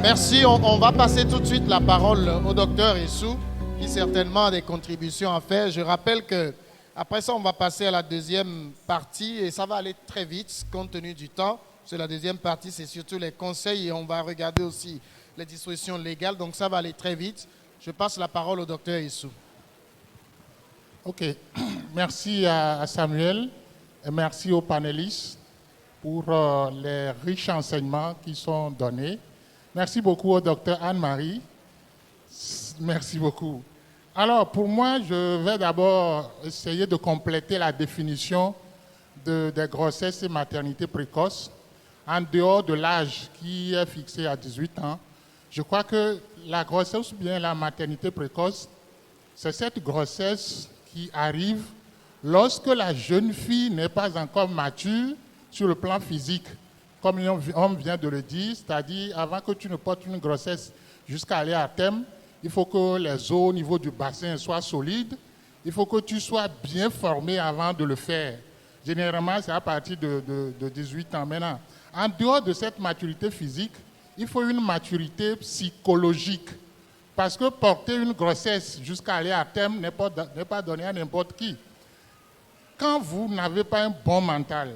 Merci. On va passer tout de suite la parole au docteur Issou, qui certainement a des contributions à faire. Je rappelle que après ça, on va passer à la deuxième partie et ça va aller très vite compte tenu du temps. Parce que la deuxième partie, c'est surtout les conseils et on va regarder aussi les dispositions légales. Donc ça va aller très vite. Je passe la parole au docteur Issou. Ok. Merci à Samuel et merci aux panélistes pour les riches enseignements qui sont donnés. Merci beaucoup au docteur Anne-Marie. Merci beaucoup. Alors, pour moi, je vais d'abord essayer de compléter la définition des grossesses et maternités précoces en dehors de l'âge qui est fixé à 18 ans. Je crois que la grossesse ou bien la maternité précoce, c'est cette grossesse qui arrive lorsque la jeune fille n'est pas encore mature sur le plan physique. Comme on vient de le dire, c'est-à-dire avant que tu ne portes une grossesse jusqu'à aller à terme, il faut que les os au niveau du bassin soient solides, il faut que tu sois bien formé avant de le faire. Généralement, c'est à partir de 18 ans. Maintenant, en dehors de cette maturité physique, il faut une maturité psychologique. Parce que porter une grossesse jusqu'à aller à terme n'est pas donné à n'importe qui. Quand vous n'avez pas un bon mental,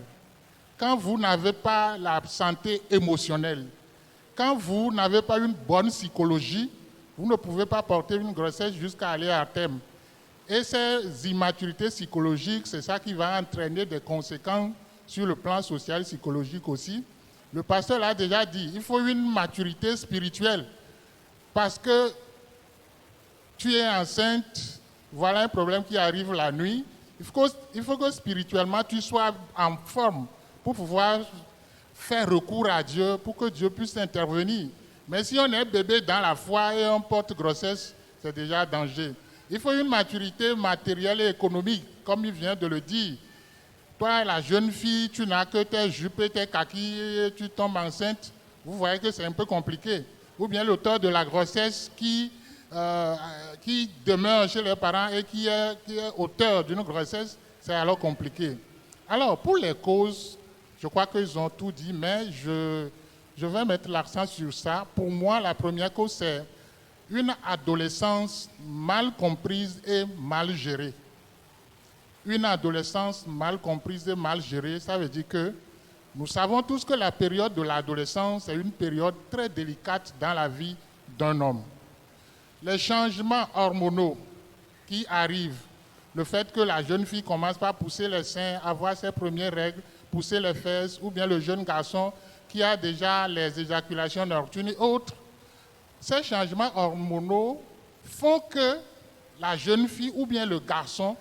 quand vous n'avez pas la santé émotionnelle, quand vous n'avez pas une bonne psychologie, vous ne pouvez pas porter une grossesse jusqu'à aller à terme. Et ces immaturités psychologiques, c'est ça qui va entraîner des conséquences sur le plan social et psychologique aussi. Le pasteur l'a déjà dit, il faut une maturité spirituelle. Parce que tu es enceinte, voilà un problème qui arrive la nuit. Il faut que spirituellement tu sois en forme pour pouvoir faire recours à Dieu, pour que Dieu puisse intervenir. Mais si on est bébé dans la foi et on porte grossesse, c'est déjà danger. Il faut une maturité matérielle et économique, comme il vient de le dire. Toi, la jeune fille, tu n'as que tes jupes et tes kakis et tu tombes enceinte. Vous voyez que c'est un peu compliqué. Ou bien l'auteur de la grossesse qui demeure chez les parents et qui est auteur d'une grossesse, c'est alors compliqué. Alors, pour les causes, je crois qu'ils ont tout dit, mais je vais mettre l'accent sur ça. Pour moi, la première cause, c'est une adolescence mal comprise et mal gérée. Une adolescence mal comprise et mal gérée, ça veut dire que nous savons tous que la période de l'adolescence est une période très délicate dans la vie d'un homme. Les changements hormonaux qui arrivent, le fait que la jeune fille commence par pousser les seins, avoir ses premières règles, pousser les fesses, ou bien le jeune garçon qui a déjà les éjaculations nocturnes et autres, ces changements hormonaux font que la jeune fille ou bien le garçon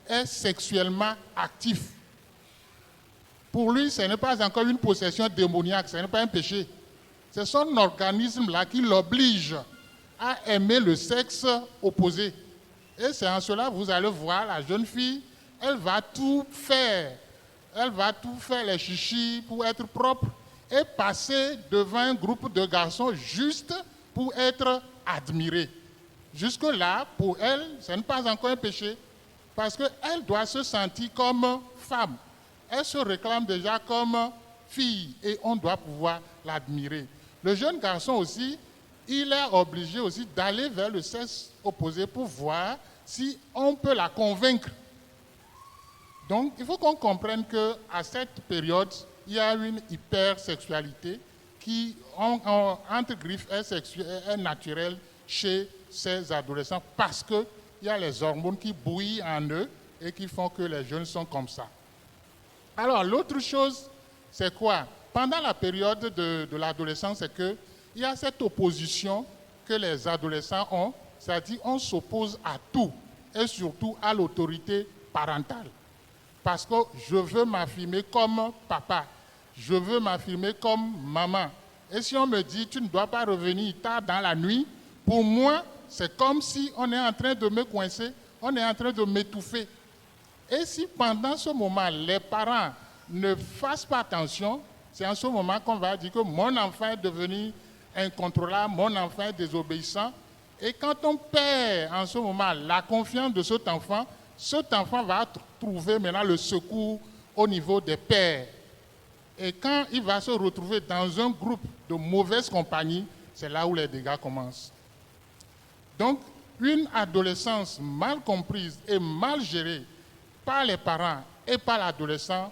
est sexuellement actif. Pour lui, ce n'est pas encore une possession démoniaque, ce n'est pas un péché. C'est son organisme-là qui l'oblige à aimer le sexe opposé. Et c'est en cela, vous allez voir, la jeune fille, elle va tout faire. Elle va tout faire, les chichis, pour être propre et passer devant un groupe de garçons juste pour être admirée. Jusque-là, pour elle, ce n'est pas encore un péché, parce qu'elle doit se sentir comme femme. Elle se réclame déjà comme fille et on doit pouvoir l'admirer. Le jeune garçon aussi, il est obligé aussi d'aller vers le sexe opposé pour voir si on peut la convaincre. Donc, il faut qu'on comprenne qu'à cette période, il y a une hypersexualité qui, entre griffes, est naturelle chez ces adolescents parce qu'il y a les hormones qui bouillent en eux et qui font que les jeunes sont comme ça. Alors, l'autre chose, c'est quoi? pendant la période de l'adolescence, c'est qu'il y a cette opposition que les adolescents ont, c'est-à-dire on s'oppose à tout, et surtout à l'autorité parentale. Parce que je veux m'affirmer comme papa, je veux m'affirmer comme maman. Et si on me dit, tu ne dois pas revenir tard dans la nuit, pour moi, c'est comme si on est en train de me coincer, on est en train de m'étouffer. Et si pendant ce moment, les parents ne fassent pas attention, c'est en ce moment qu'on va dire que mon enfant est devenu incontrôlable, mon enfant est désobéissant. Et quand on perd en ce moment la confiance de cet enfant va trouver maintenant le secours au niveau des pères. Et quand il va se retrouver dans un groupe de mauvaise compagnie, c'est là où les dégâts commencent. Donc, une adolescence mal comprise et mal gérée par les parents et par l'adolescent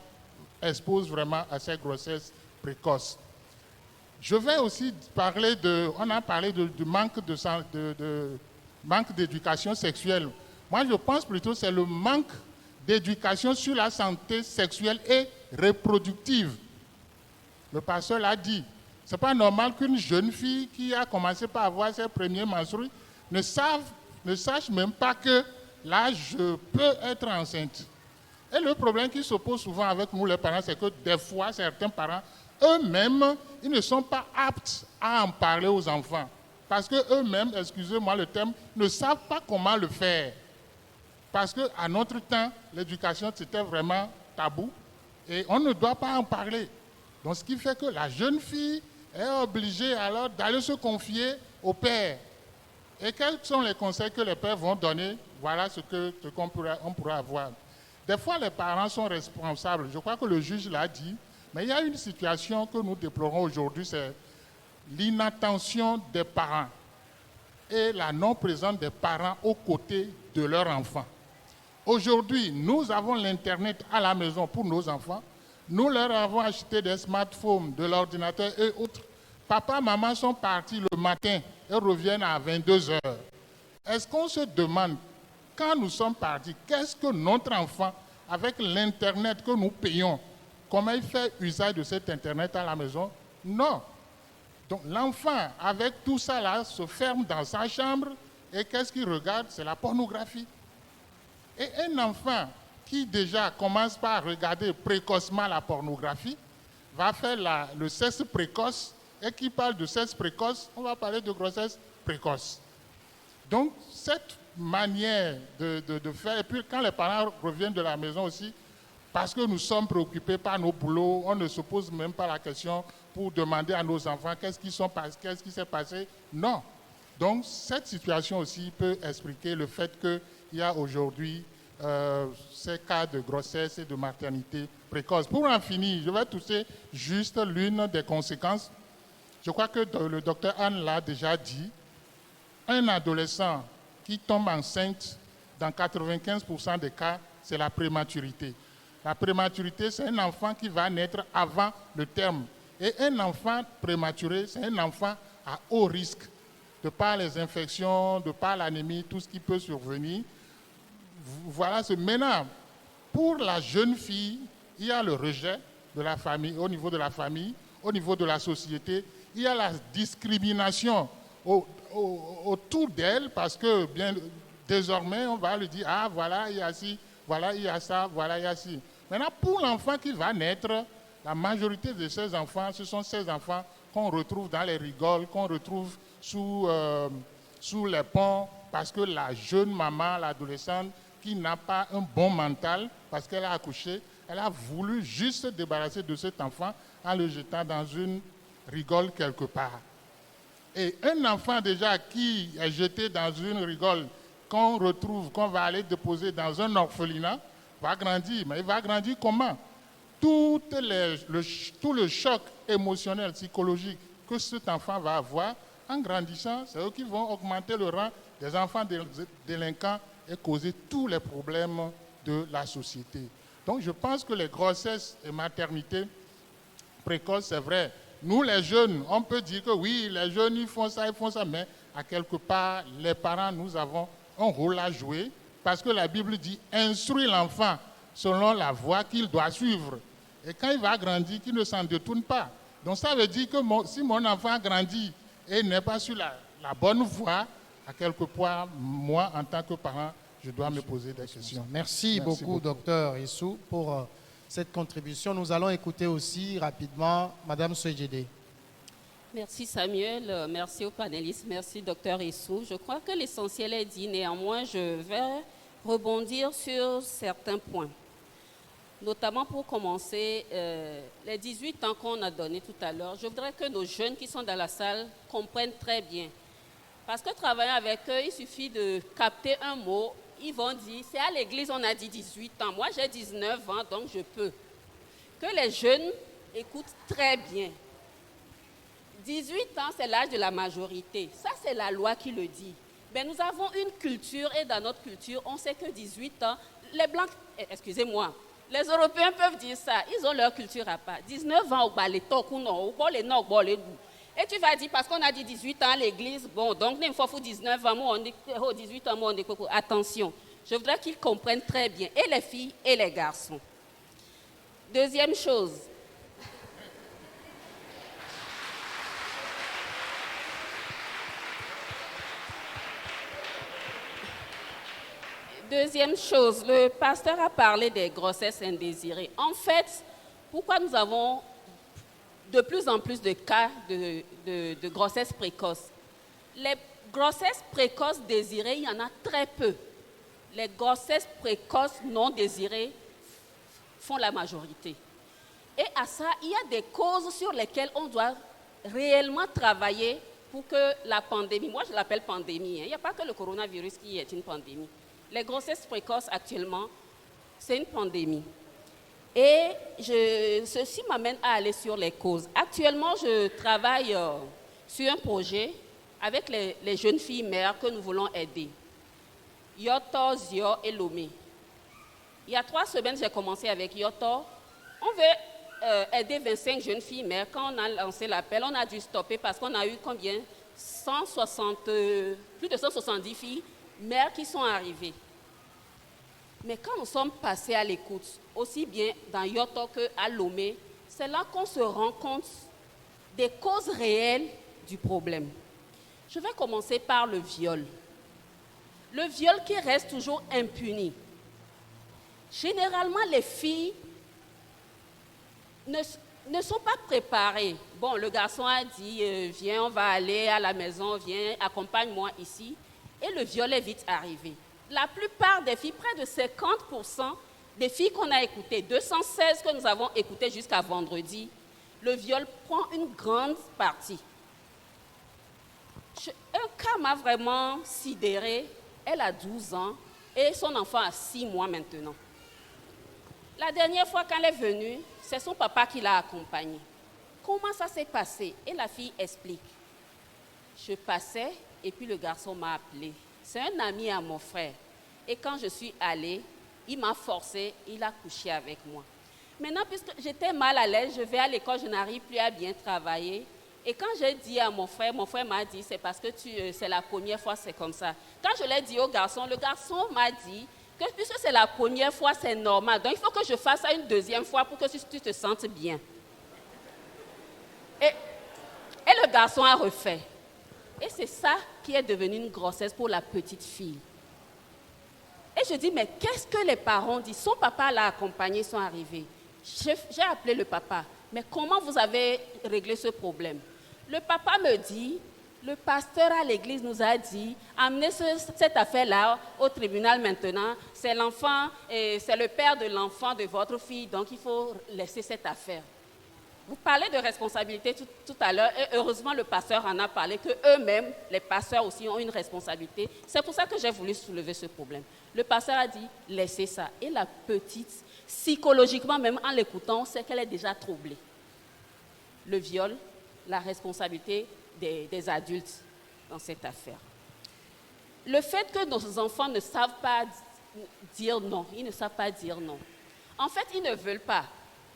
expose vraiment à ces grossesses précoces. Je vais aussi parler on a parlé du manque d'éducation sexuelle. Moi, je pense plutôt que c'est le manque d'éducation sur la santé sexuelle et reproductive. Le pasteur l'a dit. Ce n'est pas normal qu'une jeune fille qui a commencé par avoir ses premiers menstrues ne sache même pas que là, je peux être enceinte. Et le problème qui se pose souvent avec nous, les parents, c'est que des fois, certains parents, eux-mêmes, ils ne sont pas aptes à en parler aux enfants. Parce qu'eux-mêmes, excusez-moi le terme, ne savent pas comment le faire. Parce qu'à notre temps, l'éducation, c'était vraiment tabou. Et on ne doit pas en parler. Donc, ce qui fait que la jeune fille est obligée alors d'aller se confier au père. Et quels sont les conseils que les pères vont donner? Voilà ce qu'on pourra avoir. Des fois, les parents sont responsables. Je crois que le juge l'a dit. Mais il y a une situation que nous déplorons aujourd'hui, c'est l'inattention des parents et la non-présence des parents aux côtés de leurs enfants. Aujourd'hui, nous avons l'Internet à la maison pour nos enfants. Nous leur avons acheté des smartphones, de l'ordinateur et autres. Papa, maman sont partis le matin et reviennent à 22 heures. Est-ce qu'on se demande, quand nous sommes partis, qu'est-ce que notre enfant, avec l'Internet que nous payons, comment il fait usage de cet Internet à la maison? Non. Donc l'enfant, avec tout ça là, se ferme dans sa chambre et qu'est-ce qu'il regarde? C'est la pornographie. Et un enfant qui déjà commence par regarder précocement la pornographie, va faire le sexe précoce, et qui parle de sexe précoce, on va parler de grossesse précoce. Donc, cette manière de faire, et puis quand les parents reviennent de la maison aussi, parce que nous sommes préoccupés par nos boulots, on ne se pose même pas la question pour demander à nos enfants qu'est-ce qui s'est passé. Non. Donc, cette situation aussi peut expliquer le fait qu'il y a aujourd'hui ces cas de grossesse et de maternité précoce. Pour en finir, je vais toucher juste l'une des conséquences. Je crois que le docteur Anne l'a déjà dit. Un adolescent qui tombe enceinte, dans 95% des cas, c'est la prématurité. La prématurité, c'est un enfant qui va naître avant le terme. Et un enfant prématuré, c'est un enfant à haut risque, de par les infections, de par l'anémie, tout ce qui peut survenir. Voilà, maintenant, pour la jeune fille, il y a le rejet de la famille, au niveau de la famille, au niveau de la société. Il y a la discrimination autour d'elle, parce que désormais, on va lui dire, ah, voilà, il y a ci, voilà, il y a ça, voilà, il y a ci. Maintenant, pour l'enfant qui va naître, la majorité de ces enfants, ce sont ces enfants qu'on retrouve dans les rigoles, qu'on retrouve sous les ponts, parce que la jeune maman, l'adolescente, qui n'a pas un bon mental, parce qu'elle a accouché, elle a voulu juste se débarrasser de cet enfant en le jetant dans une rigole quelque part. Et un enfant déjà qui est jeté dans une rigole, qu'on retrouve, qu'on va aller déposer dans un orphelinat, va grandir. Mais il va grandir comment? Tout le choc émotionnel, psychologique que cet enfant va avoir, en grandissant, c'est eux qui vont augmenter le rang des enfants délinquants et causer tous les problèmes de la société. Donc je pense que les grossesses et maternités précoces, c'est vrai. Nous, les jeunes, on peut dire que oui, les jeunes, ils font ça, mais à quelque part, les parents, nous avons un rôle à jouer, parce que la Bible dit « instruis l'enfant selon la voie qu'il doit suivre ». Et quand il va grandir, qu'il ne s'en détourne pas. Donc ça veut dire que si mon enfant grandit et n'est pas sur la bonne voie, à quelque part, moi, en tant que parent, je dois me poser des questions. Merci beaucoup, docteur Issou, pour cette contribution. Nous allons écouter aussi rapidement Madame Sojedé. Merci Samuel, merci aux panélistes, merci docteur Issou. Je crois que l'essentiel est dit, néanmoins je vais rebondir sur certains points. Notamment pour commencer, les 18 ans qu'on a donnés tout à l'heure, je voudrais que nos jeunes qui sont dans la salle comprennent très bien. Parce que travailler avec eux, il suffit de capter un mot, ils vont dire, c'est à l'église on a dit 18 ans, moi j'ai 19 ans donc je peux. Que les jeunes écoutent très bien. 18 ans, c'est l'âge de la majorité. Ça, c'est la loi qui le dit. Mais nous avons une culture, et dans notre culture, on sait que 18 ans, les Blancs, excusez-moi, les Européens peuvent dire ça, ils ont leur culture à part. 19 ans, et tu vas dire, parce qu'on a dit 18 ans à l'église, bon, donc il faut 19 ans, moi, on dit 18 ans, moi, on dit attention. Je voudrais qu'ils comprennent très bien, et les filles et les garçons. Deuxième chose. Deuxième chose, le pasteur a parlé des grossesses indésirées. En fait, pourquoi nous avons de plus en plus de cas de grossesse précoce? Les grossesses précoces désirées, il y en a très peu. Les grossesses précoces non désirées font la majorité. Et à ça, il y a des causes sur lesquelles on doit réellement travailler pour que la pandémie, moi je l'appelle pandémie, il n'y a pas que le coronavirus qui est une pandémie. Les grossesses précoces actuellement, c'est une pandémie. Et ceci m'amène à aller sur les causes. Actuellement, je travaille sur un projet avec les jeunes filles mères que nous voulons aider. Yoto, Zio et Lomé. Il y a 3 semaines, j'ai commencé avec Yoto. On veut aider 25 jeunes filles mères. Quand on a lancé l'appel, on a dû stopper parce qu'on a eu combien? Plus de 170 filles mères qui sont arrivées. Mais quand nous sommes passés à l'écoute, aussi bien dans Yoto qu'à Lomé, c'est là qu'on se rend compte des causes réelles du problème. Je vais commencer par le viol. Le viol qui reste toujours impuni. Généralement, les filles ne sont pas préparées. Bon, le garçon a dit, viens, on va aller à la maison, viens, accompagne-moi ici. Et le viol est vite arrivé. La plupart des filles, près de 50% des filles qu'on a écoutées, 216 que nous avons écoutées jusqu'à vendredi, le viol prend une grande partie. Un cas m'a vraiment sidérée. Elle a 12 ans et son enfant a 6 mois maintenant. La dernière fois qu'elle est venue, c'est son papa qui l'a accompagnée. Comment ça s'est passé? Et la fille explique. Je passais et puis le garçon m'a appelé. C'est un ami à mon frère. Et quand je suis allée, il m'a forcé, il a couché avec moi. Maintenant, puisque j'étais mal à l'aise, je vais à l'école, je n'arrive plus à bien travailler. Et quand j'ai dit à mon frère m'a dit, c'est parce que c'est la première fois, c'est comme ça. Quand je l'ai dit au garçon, le garçon m'a dit que puisque c'est la première fois, c'est normal. Donc, il faut que je fasse ça une deuxième fois pour que tu te sentes bien. Et le garçon a refait. Et c'est ça qui est devenu une grossesse pour la petite fille. Et je dis, mais qu'est-ce que les parents disent? Son papa l'a accompagné, ils sont arrivés. J'ai appelé le papa. Mais comment vous avez réglé ce problème? Le papa me dit, le pasteur à l'église nous a dit, amenez cette affaire-là au tribunal maintenant. C'est l'enfant, c'est le père de l'enfant de votre fille, donc il faut laisser cette affaire. Vous parlez de responsabilité tout à l'heure, et heureusement le pasteur en a parlé, qu'eux-mêmes, les pasteurs aussi ont une responsabilité. C'est pour ça que j'ai voulu soulever ce problème. Le pasteur a dit, laissez ça. Et la petite, psychologiquement, même en l'écoutant, on sait qu'elle est déjà troublée. Le viol, la responsabilité des adultes dans cette affaire. Le fait que nos enfants ne savent pas dire non, ils ne savent pas dire non. En fait, ils ne veulent pas.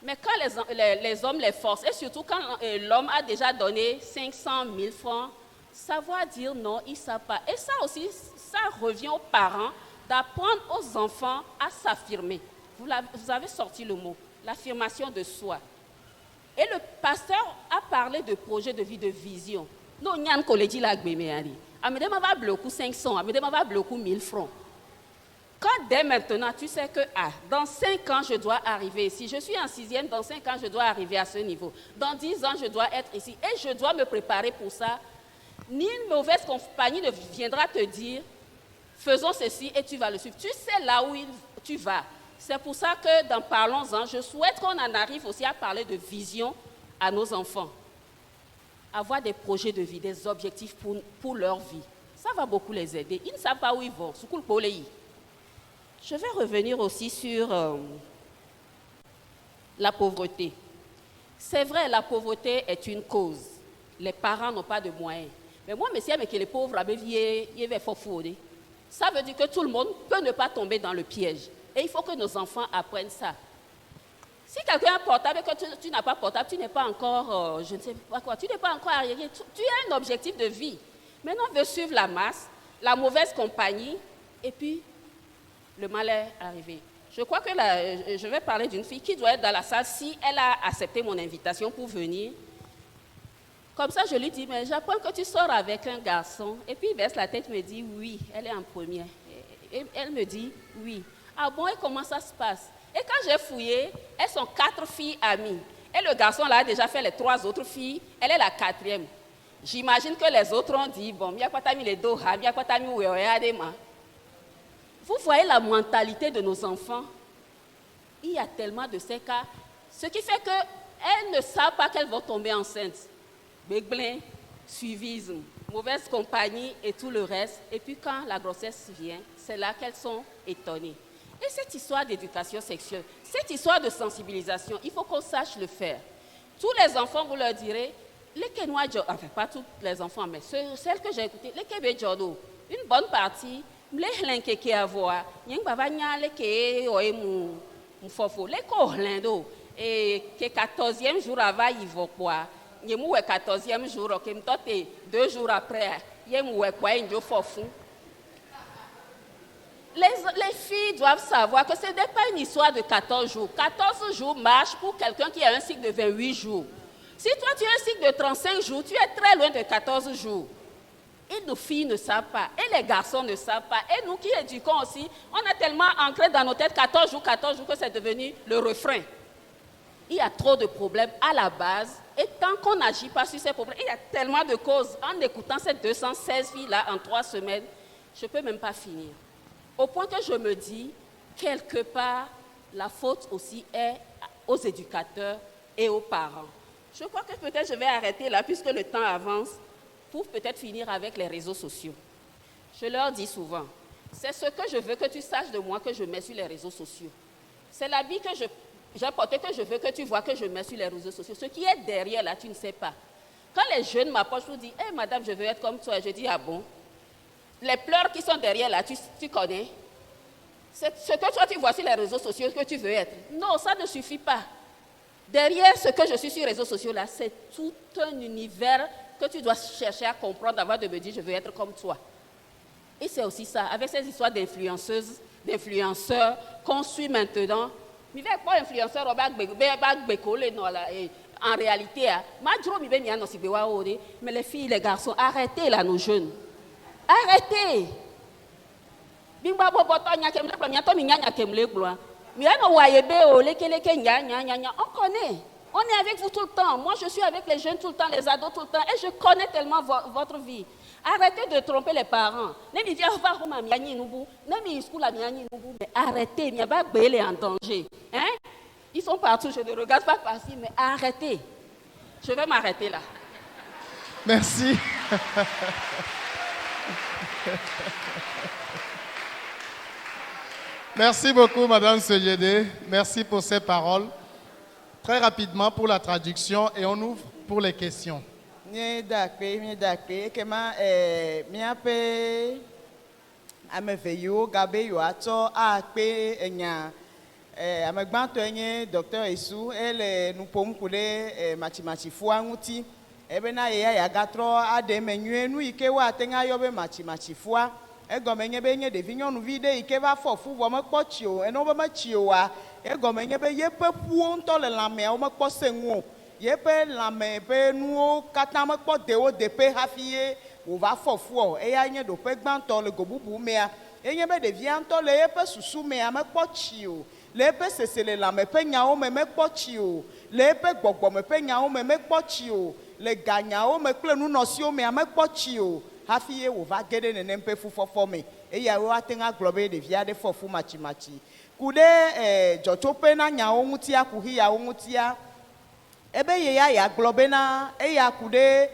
Mais quand les hommes les forcent, et surtout quand l'homme a déjà donné 500 000 francs, savoir dire non, ils ne savent pas. Et ça aussi, ça revient aux parents d'apprendre aux enfants à s'affirmer. Vous avez sorti le mot. l'affirmation de soi. Et le pasteur a parlé de projet de vie, de vision. Non, il y a un collège là, Amédéma va bloquer 500, Amédéma va bloquer 1000 francs. Quand dès maintenant, tu sais que dans 5 ans, je dois arriver ici. Je suis en 6e, dans 5 ans, je dois arriver à ce niveau. Dans 10 ans, je dois être ici. Et je dois me préparer pour ça. Ni une mauvaise compagnie ne viendra te dire, faisons ceci et tu vas le suivre. Tu sais là où tu vas. C'est pour ça que dans Parlons-en, je souhaite qu'on en arrive aussi à parler de vision à nos enfants. Avoir des projets de vie, des objectifs pour leur vie. Ça va beaucoup les aider. Ils ne savent pas où ils vont. Je vais revenir aussi sur la pauvreté. C'est vrai, la pauvreté est une cause. Les parents n'ont pas de moyens. Mais moi, monsieur, les pauvres, ça veut dire que tout le monde peut ne pas tomber dans le piège. Et il faut que nos enfants apprennent ça. Si quelqu'un a portable et que tu n'as pas portable, tu n'es pas encore, je ne sais pas quoi, tu n'es pas encore arriéré. Tu as un objectif de vie. Maintenant, on veut suivre la masse, la mauvaise compagnie, et puis le mal est arrivé. Je crois que je vais parler d'une fille qui doit être dans la salle si elle a accepté mon invitation pour venir. Comme ça, je lui dis, mais j'apprends que tu sors avec un garçon. Et puis, il baisse la tête, me dit, oui, elle est en première. Et elle me dit, oui. Ah bon, et comment ça se passe? Et quand j'ai fouillé, elles sont 4 filles amies. Et le garçon là a déjà fait les 3 autres filles. Elle est la 4e. J'imagine que les autres ont dit, bon, vous voyez la mentalité de nos enfants. Il y a tellement de ces cas. Ce qui fait qu'elles ne savent pas qu'elles vont tomber enceintes. Béglin, suivisme, mauvaise compagnie et tout le reste. Et puis quand la grossesse vient, c'est là qu'elles sont étonnées. Et cette histoire d'éducation sexuelle, cette histoire de sensibilisation, il faut qu'on sache le faire. Tous les enfants, vous leur direz, les Kenois, enfin pas tous les enfants, mais celles que j'ai écoutées, les Québécois Jodo, une bonne partie, les Hlenke à voir, les Bavanya, les Ké, les Fofo, les Kohlendo, et que 14e jour avant, ils vont quoi? Il y a 14e jour, ok, 2 jours après, il y a quoi, il y a Fofo. Les filles doivent savoir que ce n'est pas une histoire de 14 jours. 14 jours marche pour quelqu'un qui a un cycle de 28 jours. Si toi tu as un cycle de 35 jours, tu es très loin de 14 jours. Et nos filles ne savent pas, et les garçons ne savent pas. Et nous qui éduquons aussi, on a tellement ancré dans nos têtes 14 jours que c'est devenu le refrain. Il y a trop de problèmes à la base, et tant qu'on n'agit pas sur ces problèmes, il y a tellement de causes. En écoutant ces 216 filles-là en 3 semaines, je ne peux même pas finir. Au point que je me dis, quelque part, la faute aussi est aux éducateurs et aux parents. Je crois que peut-être je vais arrêter là, puisque le temps avance, pour peut-être finir avec les réseaux sociaux. Je leur dis souvent, c'est ce que je veux que tu saches de moi que je mets sur les réseaux sociaux. C'est l'habit que j'ai porté que je veux que tu vois que je mets sur les réseaux sociaux. Ce qui est derrière là, tu ne sais pas. Quand les jeunes m'approchent, je dis, hey, madame, je veux être comme toi. Je dis, ah bon? Les pleurs qui sont derrière là, tu connais. C'est ce que toi tu vois sur les réseaux sociaux que tu veux être. Non, ça ne suffit pas. Derrière ce que je suis sur les réseaux sociaux là, c'est tout un univers que tu dois chercher à comprendre avant de me dire je veux être comme toi. Et c'est aussi ça, avec ces histoires d'influenceurs qu'on suit maintenant. Mais pas influenceur, en réalité, mais les filles, les garçons, arrêtez là nos jeunes. Arrêtez. On connaît. On est avec vous tout le temps. Moi, je suis avec les jeunes tout le temps, les ados tout le temps. Et je connais tellement votre vie. Arrêtez de tromper les parents. Mais arrêtez. Il n'y a pas de en danger. Hein? Ils sont partout. Je ne regarde pas par-ci, mais arrêtez. Je vais m'arrêter là. Merci. Merci beaucoup, Madame Sejede. Merci pour ces paroles. Très rapidement pour la traduction et on ouvre pour les questions. Docteur Esu, elle nous pomme couler matchifua ngouti. Ebena ya gatro ade menue nous ike wa tenga yobe matchifua. egɔme nye be nye ɖevi nyɔnuvi ɖe yi ke va fɔ fu vɔ mekpɔ tsi o ene wo be metsi oa egɔme nye be yeƒe ƒuwo ŋutɔ le lãmeawo mekpɔ se ŋu o yeƒe lãme ƒe nuwo katã mekpɔ dewo deƒe hafi ye wòva fɔ fu o eya nye ɖoƒe gbãtɔ le go bubu mea enye be ɖevia ŋutɔ le yeƒe susu mea mekpɔ tsi o le eƒe sese le lãme ƒe nyawo me mekpɔ tsi o le eƒe gbɔgbɔme ƒe nyawo me mekpɔ tsi o le ganyawo me kple nunɔsiwo mea mekpɔ tsi o hafi ye wòva ge ɖe nenem ƒe fufɔfɔ me eyawo ate ŋu agblɔ be ɖevi aɖe fɔ fu matsimatsi ku ɖe dzɔtsoƒe na nyawo ŋutia ku hiyawo ŋutia ebe ye ya gblɔ bena eya ku ɖe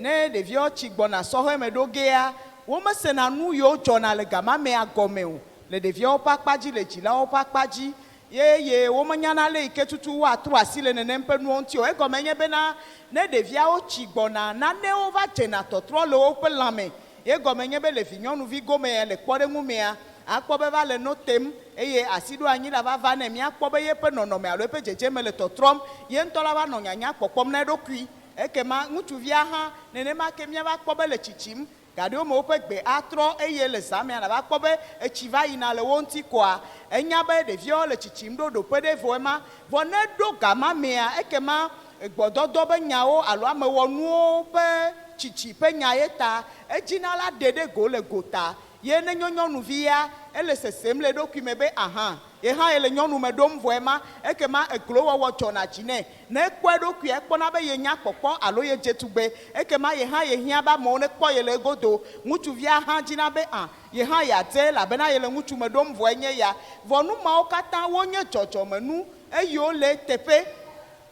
ne ɖeviwo tsi gbɔna sɔhɛ me ɖo gea womesena nu yiwo dzɔna le gama mea gɔme o le ɖeviawo ƒe akpadzi le dzilawo ƒe akpadzi ye womenyana le yi ke tutu woatrɔ asi le nenem ƒe nuwo ŋuti o egɔme nye bena ne ɖeviawo tsi gbɔna nanewo va dzena tɔtrɔ le woƒe lãme ye gɔme nye be le vinyɔnuvi gomea le kpɔɖeŋu mea akpɔ be va le no tem eye asi ɖo anyi la va ne míakpɔ be yeƒe nɔnɔme alo yeƒe dzedzeme le tɔtrɔm ye ŋutɔ la va nɔ nyanya kpɔkpɔm na eɖokui ekema ŋutsuvia hã nenema ke míava kpɔ be le tsitsim gaɖewo me woƒe gbe atrɔ eye le zamea nava kpɔ be etsi va yina le wo ŋuti koa enya be ɖeviawo le tsitsim ɖo ɖoƒe ɖe vɔ ema vɔ ne ɖo gama mea ekema gbɔdɔdɔ be nyawo alo amewɔnuwo ƒe tsitsi ƒe nya ye ta edzina la ɖe ɖe go le gota ye ne nyɔnuvia ele sesem le eɖokui me be aha ye hã ele nyɔnu me ɖom vɔ ema ekema eglowɔwɔ dzɔna dzi nɛ ne ekpɔ eɖokui ekpɔna be ye nya kpɔkpɔ alo ye dze tugbe ekema ye hã ye hiã be amewo ne kpɔ ye le egodo ŋutsuvia hã dzina be ye hã yeadze elabena ye le ŋutsu me ɖom vɔ enye ya vɔ nu mawo katã wonye dzɔdzɔmenu eyiwo le teƒe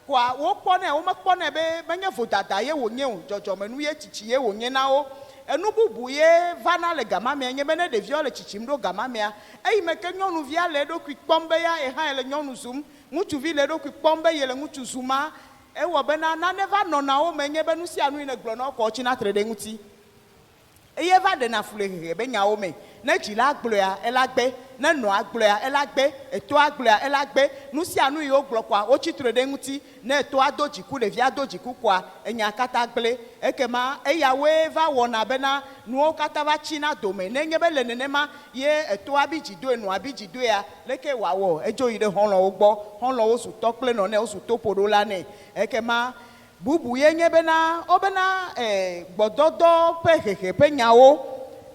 koa wokpɔnɛ womekpɔnɛ be menye vodada ye wònye o dzɔdzɔmenu ye tsitsi ye wònye na wo enu bubu ye vana le gama mea nye be ne ɖeviawo le tsitsim ɖo gama mea eyi me ke nyɔnuvia le eɖokui kpɔm be ya ye hã le nyɔnu zum ŋutsuvi le eɖokui kpɔm be ye le ŋutsu zuma ewɔ bena nane va nɔna wo me nye be nu sia nu yi ne gblɔ na wo kɔ tsi na tre ɖe ŋuti eye va ɖena fu le hehe be nyawo me ne dzila gblɔa ela gbe ne nɔa gblɔa ela gbe etɔa gblɔa ela gbe nu sia nu yiwo gblɔ koa wotsi tre ɖe ŋuti ne etɔa do dziku ɖevia do dziku koa enya katã gble ekema eyawoe va wɔna bena nuwo katã va tsi na dome ne nye be le nenema ye etɔa bi dzi doe nɔa bi dzi doea leke wòawɔ edzo yi ɖe xɔlɔwo gbɔ xɔlɔwo su tɔ kple nɔnɛ wo su toƒoɖo la nɛ ekema bubu ye nye bena wobena gbɔdɔdɔ ƒe hehe ƒe nyawo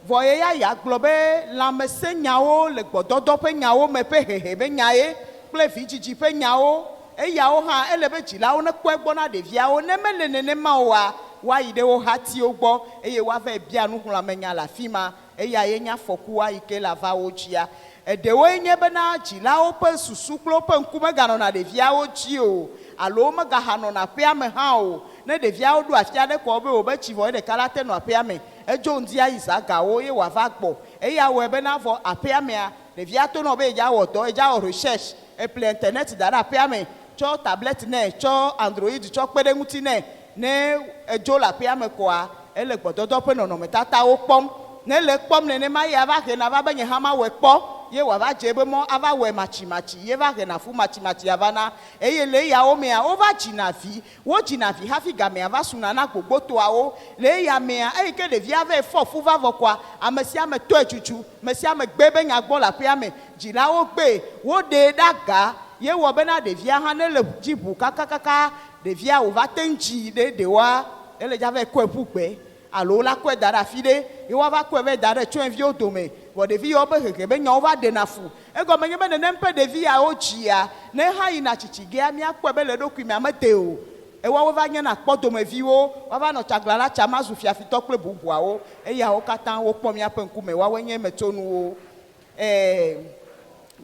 vɔ ye ya gblɔ be lãmesẽ nyawo le gbɔdɔdɔ ƒe nyawo me ƒe hehe be nya ye kple vidzidzi ƒe nyawo eyawo hã ele be dzilawo ne kpɔe gbɔ na ɖeviawo ne mele nenema oa woayi ɖe wo hatiwo gbɔ eye woava bia nuxlɔ̃amenya le afi ma eya ye nye afɔkua yi ke le va wo dzia eɖewoe nye bena dzilawo ƒe susu kple woƒe ŋku meganɔna ɖeviawo dzi o alo megaha nɔna aƒea me hã o ne ɖeviawo ɖo afi aɖe kɔ be wobe tsi vɔ ye ɖeka la te nɔ aƒea me edzo ŋdi ayi zagawo ye wòava gbɔ eya wɔe bena vɔ aƒea mea ɖevia to nɔ be edza wɔ dɔ edza wɔ recherche eple internet da ɖe aƒea me tsɔ tablet nɛ tsɔ android tsɔ kpe ɖe ŋuti nɛ ne edzo le aƒea me kɔa ele gbɔdɔdɔ ƒe nɔnɔmetatawo kpɔm ne le kpɔm nenema ye ava hena va be nye hã mawɔe kpɔ ye wòava dze be mɔ ava wɔe matsimatsi ye va hena fu matsimatsi avana eye le eyawo mea wova dzina vi wo dzina vi hafi gamea va suna na gbogbotoawo le eya mea eyi ke ɖevia va fɔ fu va vɔ koa ame sia ame tɔe tutu ame sia ame gbe be nya gbɔ le aƒea me dzilawo gbe woɖe ɖe aga ye wɔ bena ɖevia hã ne le dzi ʋu kakakaka ɖevia wòva te ŋu dzi ɖe ɖewoa ele dza va kɔe ƒu gbe alo la kɔe da ɖe afi ɖe ye woava kɔe va da ɖe tsyɔ̃eviwo dome vɔ ɖevi yawo be hehe be nyawo va ɖena fu egɔme nye be nenem ƒe ɖevi yawo dzia ne hã yina tsitsigea míakpɔe be le eɖokui mea mede o ewoawo va nye na kpɔdomeviwo woava nɔ tsaglãla tsam azu fiafitɔ kple bubuawo eyawo katã wokpɔ míaƒe ŋkume woawoe nye metonuwo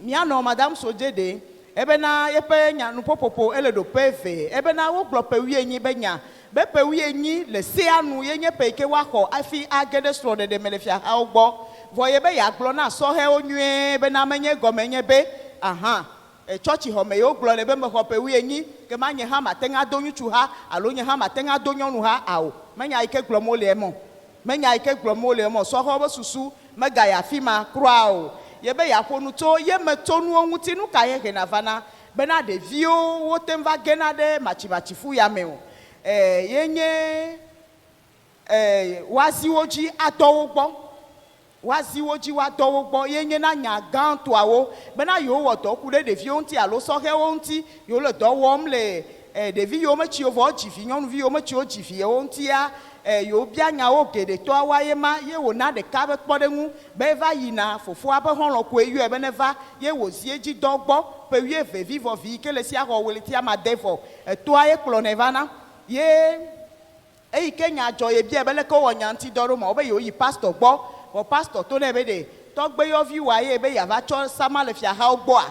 míanɔ madame Sojede ebena yeƒe nuƒoƒoƒo ele ɖoƒe eve ebena wogblɔ ƒe 18 be nya be ƒe 18 le sea nu ye nye ƒe yi ke woaxɔ hafi age ɖe srɔ̃ɖeɖe me le fiahawo gbɔ vɔ ye be yeagblɔ na sɔhɛwo nyuie bena menye gɔme nye be tsɔtsi xɔme yewo gblɔ le be mexɔ ƒe 18 ke ma nye hã mate ŋu ado ŋutsu ha alo nye hã mate ŋu ado nyɔnu ha ao menya yi ke gblɔm wole emɔ menya yi ke gblɔm wole emɔ sɔhɛwo be susu megayi afi ma kura o ye be yeaƒo nu tso ye me tonuwo ŋuti nu ka ye hena vana bena ɖeviwo wote va gena ɖe matsimatsifu ya me o ye nye woaziwo dzi atɔwo gbɔ woaziwo dzi woadɔ wo gbɔ ye nye na nya gãtɔawo bena yewo wɔ dɔ ku ɖe ɖeviwo ŋuti alo sɔhɛwo ŋuti yewo le dɔ wɔm le ɖevi yiwo metsi wo vɔ dzi vi nyɔnuvi yiwo metsi wo dzi viwo ŋutia yewo bia nyawo geɖetɔawoa ye ma ye wòna ɖeka be kpɔɖeŋu be eva yina fofoa be xɔlɔ̃ koe yɔe be neva ye wòzi edzi dɔ gbɔ ƒe 12 vivɔvi yi ke le sia xɔ wòleti amade vɔ etoa ye kplɔnɛ vana ye eyi ke nya dzɔ ye bia be leke wowɔ nya ŋuti dɔ ɖo ma wo be yewo yi pastor gbɔ wɔ pastor to nɛ be ɖe tɔgbeyɔviwoa ye be yava tsɔ sama le fiahawo gbɔa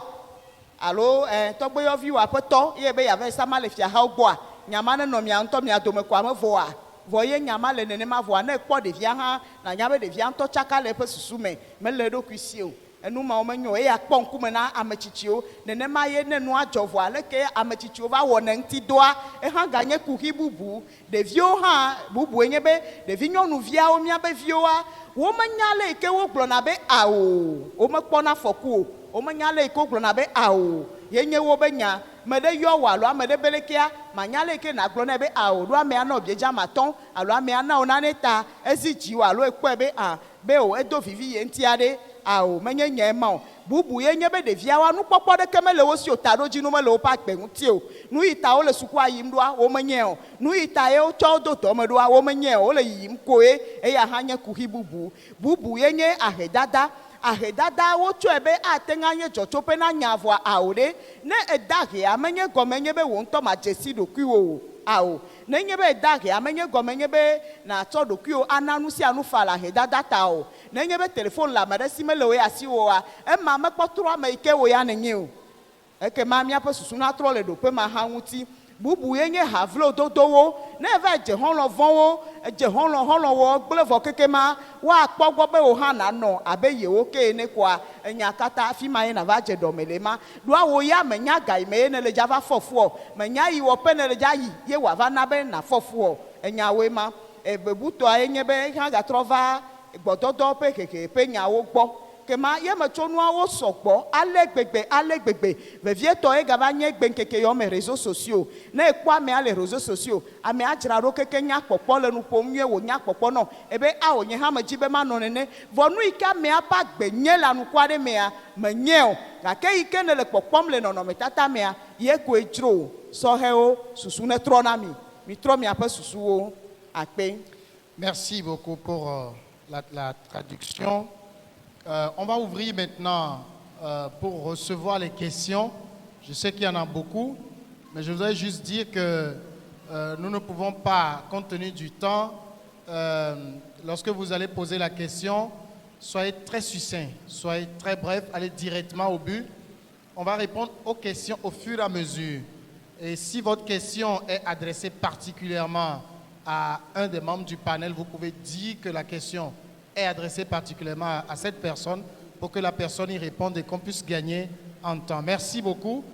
alo tɔgbeyɔviwoa ƒe tɔ ye be yava sama le fiahawo gbɔa nyama ne nɔ mia ŋutɔ mia dome ko ame vɔa vɔ ye nyama le nenema vɔa ne kpɔ ɖevia hã nanya be ɖevia ŋutɔ tsaka le eƒe susu me mele eɖokui si o enu mawo menyo eya kpɔ ŋkume na ametsitsiwo nenema ye ne nua dzɔ vɔa leke ametsitsiwo va wɔ ne ŋuti dɔa ehã ganye kuxi bubu ɖeviwo hã bubue nye be ɖevi nyɔnuviawo miabe viwoa womenya le yi ke wogblɔna be awo womekpɔna afɔku o womenya le yi ke wogblɔna be awo ye nye wo be nya me ɖe yɔ wò alo ame ɖe be lekea manya le yi ke nàgblɔ nɛ be awo ɖo amea na obiedza matɔ alo amea na wo nane ta ezi dziwo alo ekpɔe be be o edo vivi ye ŋutia ɖe awo menye nye ma o bubu ye nye be ɖeviawoa nukpɔkpɔ ɖeke mele wo si o taɖodzinu mele woƒe agbe ŋuti o nu yi ta wole sukua yim ɖoa womenye o nu yi ta ye wotsɔ wo do dɔme ɖoa womenye o wole yiyim koe eya hã nye kuxi bubu ye nye ahedada ahedada wotsɔe be ate ŋu anye dzɔtsoƒe na nya vɔa awo ɖe ne eda hea menye gɔme nye be wò ŋutɔ ma dzesi ɖokuiwo o awo nenye be eda hea menye gɔme nye be natsɔ ɖokuiwo ana nu sia nu fa le ahedada ta o nenye be telefone le ame ɖe si mele wo asi woa ema mekpɔ trɔ ame yi ke wo ya nenye o ekema míaƒe susu natrɔ le ɖoƒe ma hã ŋuti bubu ye nye havlo dodowo ne eva dze xɔlɔ vɔwo dze xɔlɔwɔ gble vɔ keke ma woakpɔ gbɔ be wo hã nanɔ abe yewo ke ne koa enya katã afi ma ye nava dze dɔme le ma ɖoa wo ya menya ga yi me ye ne le dza va fɔfuɔ menya yi wɔ pe ne le dza yi ye wòava na be na fɔfuɔ enyawoe ma bebutɔa ye nye be hã gatrɔ va gbɔdɔdɔ ƒe hehe ƒe nyawo gbɔ kema ye me tso nuawo sɔgbɔ ale gbegbe vevietɔ ye gava nye gbenkeke yɔ me réseaux sociaux ne ekpɔ amea le réseaux sociaux amea dzra ɖo keke nya kpɔkpɔ le nu ƒom nyuie wò nya kpɔkpɔ nɔ ebe awò nye hã me dzi be manɔ nene vɔ nu yi ke amea ƒe agbe nye le anukua ɖe mea menye o gake yi ke ne le kpɔkpɔm le nɔnɔmetata mea ye koe dzro sɔhɛwo susu ne trɔ na mi trɔ miaƒe susuwo akpe. Merci beaucoup pour la traduction. On va ouvrir maintenant pour recevoir les questions. Je sais qu'il y en a beaucoup, mais je voudrais juste dire que nous ne pouvons pas, compte tenu du temps, lorsque vous allez poser la question, soyez très succinct, soyez très bref, allez directement au but. On va répondre aux questions au fur et à mesure. Et si votre question est adressée particulièrement à un des membres du panel, vous pouvez dire que la question est adressée particulièrement à cette personne pour que la personne y réponde et qu'on puisse gagner en temps. Merci beaucoup.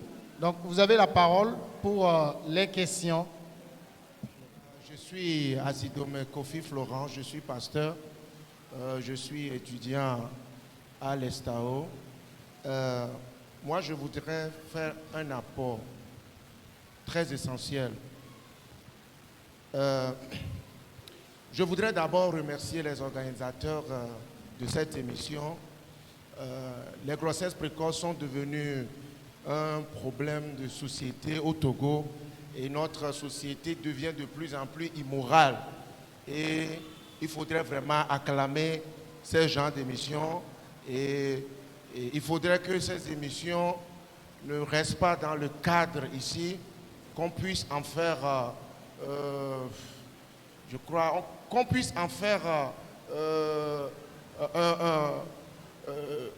Donc, vous avez la parole pour les questions. Je suis Azidome Kofi Florent, je suis pasteur, je suis étudiant à l'Estao. Moi, je voudrais faire un apport très essentiel. Je voudrais d'abord remercier les organisateurs de cette émission. Les grossesses précoces sont devenues un problème de société au Togo et notre société devient de plus en plus immorale. Et il faudrait vraiment acclamer ces genres d'émissions et il faudrait que ces émissions ne restent pas dans le cadre ici, qu'on puisse en faire, je crois, qu'on puisse en faire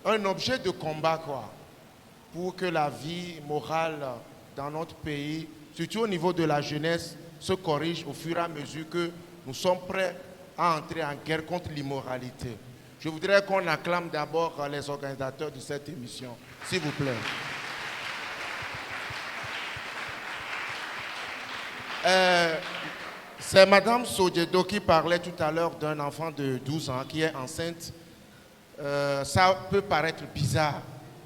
un objet de combat, quoi, pour que la vie morale dans notre pays, surtout au niveau de la jeunesse, se corrige au fur et à mesure que nous sommes prêts à entrer en guerre contre l'immoralité. Je voudrais qu'on acclame d'abord les organisateurs de cette émission, s'il vous plaît. C'est Madame Sojedo qui parlait tout à l'heure d'un enfant de 12 ans qui est enceinte. Ça peut paraître bizarre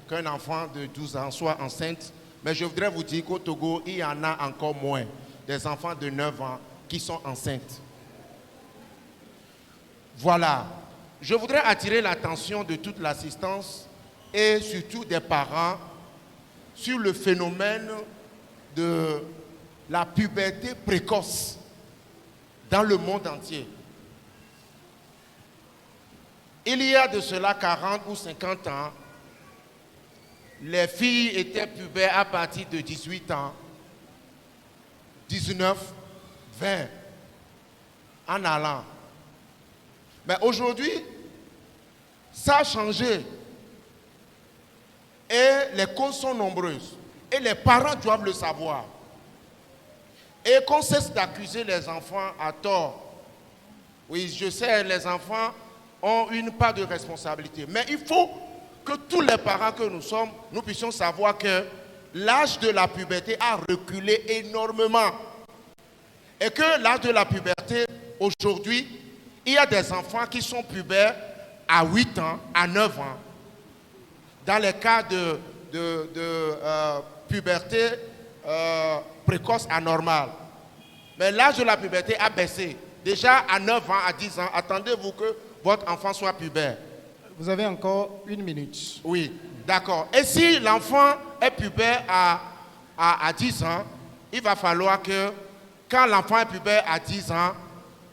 qu'un enfant de 12 ans soit enceinte, mais je voudrais vous dire qu'au Togo, il y en a encore moins des enfants de 9 ans qui sont enceintes. Voilà. je voudrais attirer l'attention de toute l'assistance et surtout des parents sur le phénomène de la puberté précoce dans le monde entier. Il y a de cela 40 ou 50 ans, les filles étaient pubères à partir de 18 ans, 19, 20, en allant. Mais aujourd'hui, ça a changé. Et les causes sont nombreuses. Et les parents doivent le savoir. Et qu'on cesse d'accuser les enfants à tort. Oui, je sais, les enfants ont une part de responsabilité. Mais il faut que tous les parents que nous sommes, nous puissions savoir que l'âge de la puberté a reculé énormément. Et que l'âge de la puberté, aujourd'hui, il y a des enfants qui sont pubères à 8 ans, à 9 ans. Dans les cas de puberté précoce anormale. Mais l'âge de la puberté a baissé. Déjà à 9 ans, à 10 ans, attendez-vous que votre enfant soit pubère. Vous avez encore 1 minute. Oui, d'accord. Et si l'enfant est pubère à 10 ans, il va falloir que quand l'enfant est pubère à 10 ans,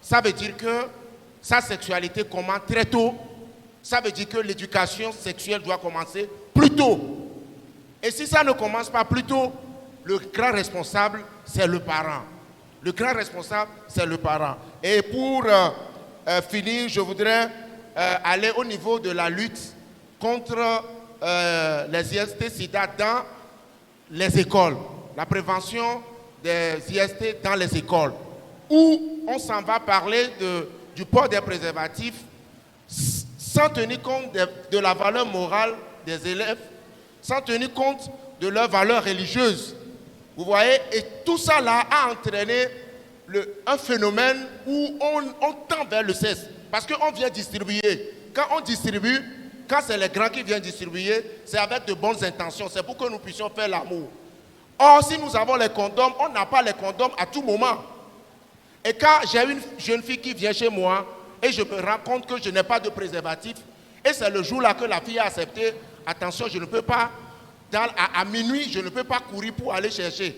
ça veut dire que sa sexualité commence très tôt. Ça veut dire que l'éducation sexuelle doit commencer plus tôt. Et si ça ne commence pas plus tôt, le grand responsable, c'est le parent. Le grand responsable, c'est le parent. Et pour finir, je voudrais aller au niveau de la lutte contre les IST-SIDA dans les écoles. La prévention des IST dans les écoles. Où on s'en va parler du port des préservatifs sans tenir compte de la valeur morale des élèves, sans tenir compte de leur valeur religieuse. Vous voyez, et tout ça là a entraîné un phénomène où on tend vers le sexe. Parce qu'on vient distribuer. Quand on distribue, quand c'est les grands qui viennent distribuer, c'est avec de bonnes intentions. C'est pour que nous puissions faire l'amour. Or, si nous avons les condoms, on n'a pas les condoms à tout moment. Et quand j'ai une jeune fille qui vient chez moi, et je me rends compte que je n'ai pas de préservatif, et c'est le jour-là que la fille a accepté, attention, je ne peux pas, à minuit, je ne peux pas courir pour aller chercher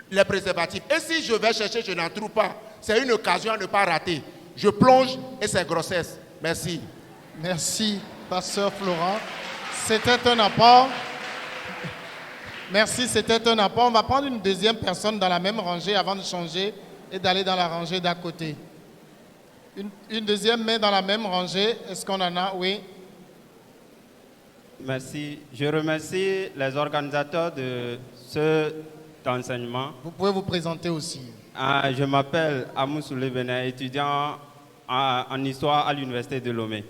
les préservatifs. Et si je vais chercher, je n'en trouve pas. C'est une occasion à ne pas rater. Je plonge et c'est grossesse. Merci. Merci, pasteur Florent. C'était un apport. Merci, c'était un apport. On va prendre une deuxième personne dans la même rangée avant de changer et d'aller dans la rangée d'à côté. Une deuxième main dans la même rangée. Est-ce qu'on en a? Oui. Merci. Je remercie les organisateurs de cet enseignement. Vous pouvez vous présenter aussi. Je m'appelle Amoussou Benin, étudiant en histoire à l'université de Lomé.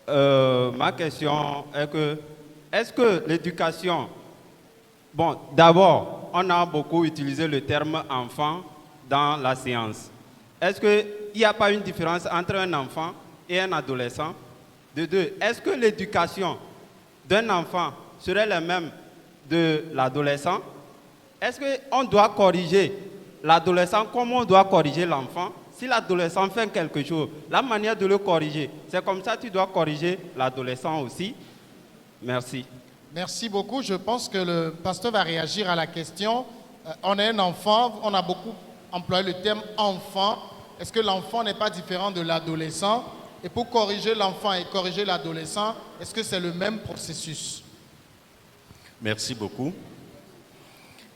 Ma question est que, est-ce que l'éducation... Bon, d'abord, on a beaucoup utilisé le terme « enfant » dans la science. Est-ce qu'il n'y a pas une différence entre un enfant et un adolescent? De deux, est-ce que l'éducation d'un enfant serait la même de l'adolescent? Est-ce qu'on doit corriger l'adolescent comme on doit corriger l'enfant? Si l'adolescent fait quelque chose, la manière de le corriger, c'est comme ça que tu dois corriger l'adolescent aussi. Merci. Merci beaucoup. Je pense que le pasteur va réagir à la question. On est un enfant, on a beaucoup employé le terme enfant. Est-ce que l'enfant n'est pas différent de l'adolescent? Et pour corriger l'enfant et corriger l'adolescent, est-ce que c'est le même processus? Merci beaucoup.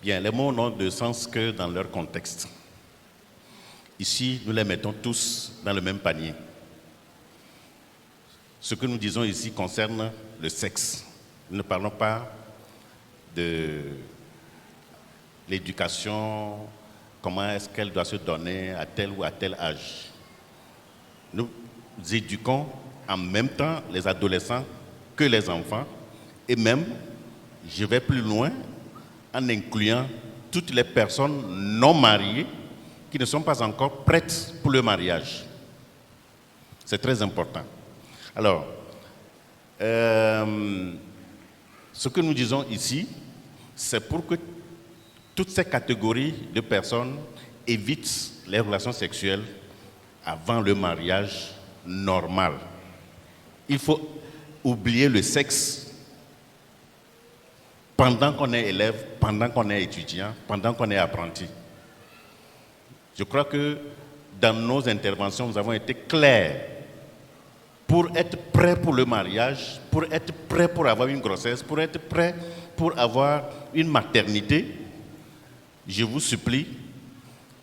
Bien, les mots n'ont de sens que dans leur contexte. Ici, nous les mettons tous dans le même panier. Ce que nous disons ici concerne le sexe. Nous ne parlons pas de l'éducation, comment est-ce qu'elle doit se donner à tel ou à tel âge. Nous éduquons en même temps les adolescents que les enfants, et même, je vais plus loin, en incluant toutes les personnes non mariées qui ne sont pas encore prêtes pour le mariage. C'est très important. Alors, ce que nous disons ici, c'est pour que toutes ces catégories de personnes évitent les relations sexuelles avant le mariage normal. Il faut oublier le sexe pendant qu'on est élève, pendant qu'on est étudiant, pendant qu'on est apprenti. Je crois que dans nos interventions, nous avons été clairs pour être prêts pour le mariage, pour être prêts pour avoir une grossesse, pour être prêts pour avoir une maternité. Je vous supplie,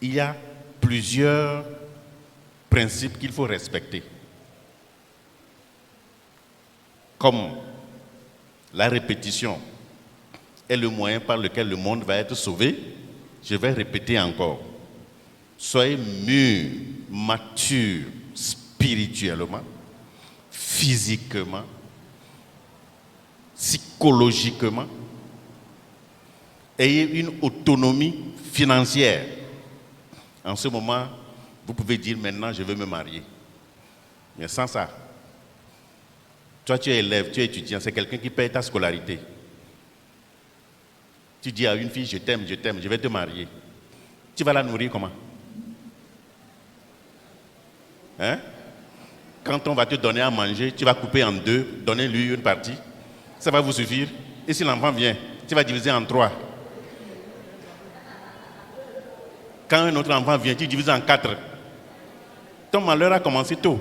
il y a plusieurs principes qu'il faut respecter. Comme la répétition est le moyen par lequel le monde va être sauvé, je vais répéter encore. Soyez mûrs, matures, spirituellement, physiquement, psychologiquement. Ayez une autonomie financière. En ce moment, vous pouvez dire maintenant, je veux me marier. Mais sans ça, toi tu es élève, tu es étudiant, c'est quelqu'un qui paye ta scolarité. Tu dis à une fille, je t'aime, je vais te marier. Tu vas la nourrir comment? Hein? Quand on va te donner à manger, tu vas couper en deux, donner-lui une partie. Ça va vous suffire. Et si l'enfant vient, tu vas diviser en 3. Quand un autre enfant vient, tu divises en 4. Ton malheur a commencé tôt.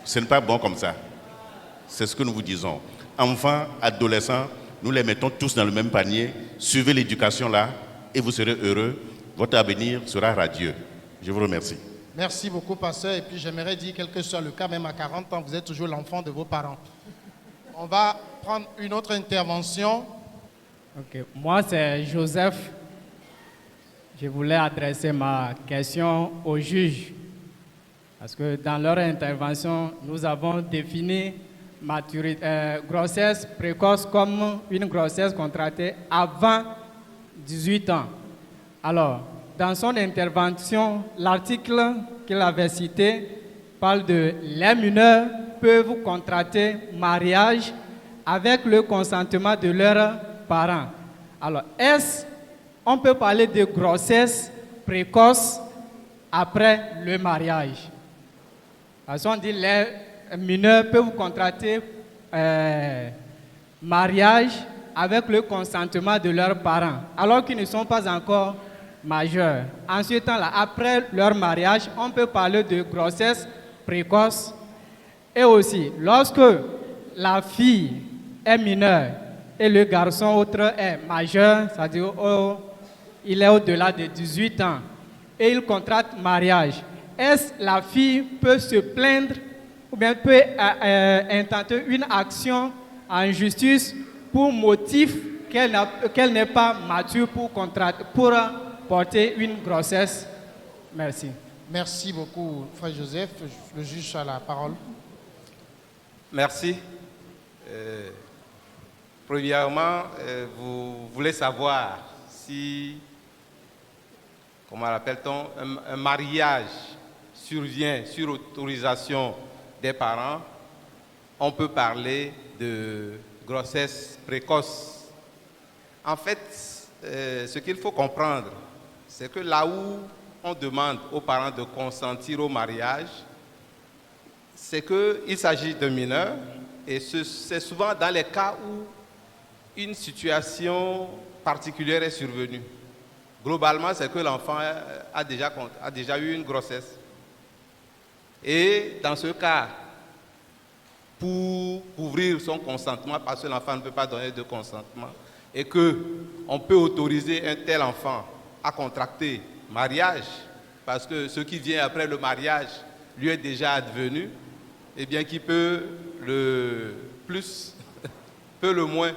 Ce n'est pas bon comme ça. C'est ce que nous vous disons. Enfants, adolescents, nous les mettons tous dans le même panier. Suivez l'éducation là et vous serez heureux. Votre avenir sera radieux. Je vous remercie. Merci beaucoup, pasteur. Et puis j'aimerais dire, quel que soit le cas, même à 40 ans, vous êtes toujours l'enfant de vos parents. On va prendre une autre intervention. Ok, moi c'est Joseph. Je voulais adresser ma question aux juges. Parce que dans leur intervention, nous avons défini grossesse précoce comme une grossesse contractée avant 18 ans. Alors, dans son intervention, l'article qu'il avait cité parle de les mineurs peuvent contracter mariage avec le consentement de leurs parents. Alors, on peut parler de grossesse précoce après le mariage? Parce qu'on dit les mineurs peuvent contracter mariage avec le consentement de leurs parents, alors qu'ils ne sont pas encore majeurs. En ce temps-là, après leur mariage, on peut parler de grossesse précoce. Et aussi, lorsque la fille est mineure et le garçon autre est majeur, c'est-à-dire il est au-delà de 18 ans, et il contracte mariage, est-ce la fille peut se plaindre ou bien peut intenter une action en justice pour motif qu'elle n'est pas mature pour porter une grossesse? Merci. Merci beaucoup, frère Joseph. Le juge a la parole. Merci. Premièrement, vous voulez savoir si, comment l'appelle-t-on, un mariage survient sur autorisation des parents, on peut parler de grossesse précoce. En fait, ce qu'il faut comprendre, c'est que là où on demande aux parents de consentir au mariage, c'est qu'il s'agit de mineurs et c'est souvent dans les cas où une situation particulière est survenue. Globalement, c'est que l'enfant a déjà eu une grossesse. Et dans ce cas, pour couvrir son consentement, parce que l'enfant ne peut pas donner de consentement, et qu'on peut autoriser un tel enfant à contracter mariage, parce que ce qui vient après le mariage lui est déjà advenu, et bien qu'il peut le plus, peut le moins.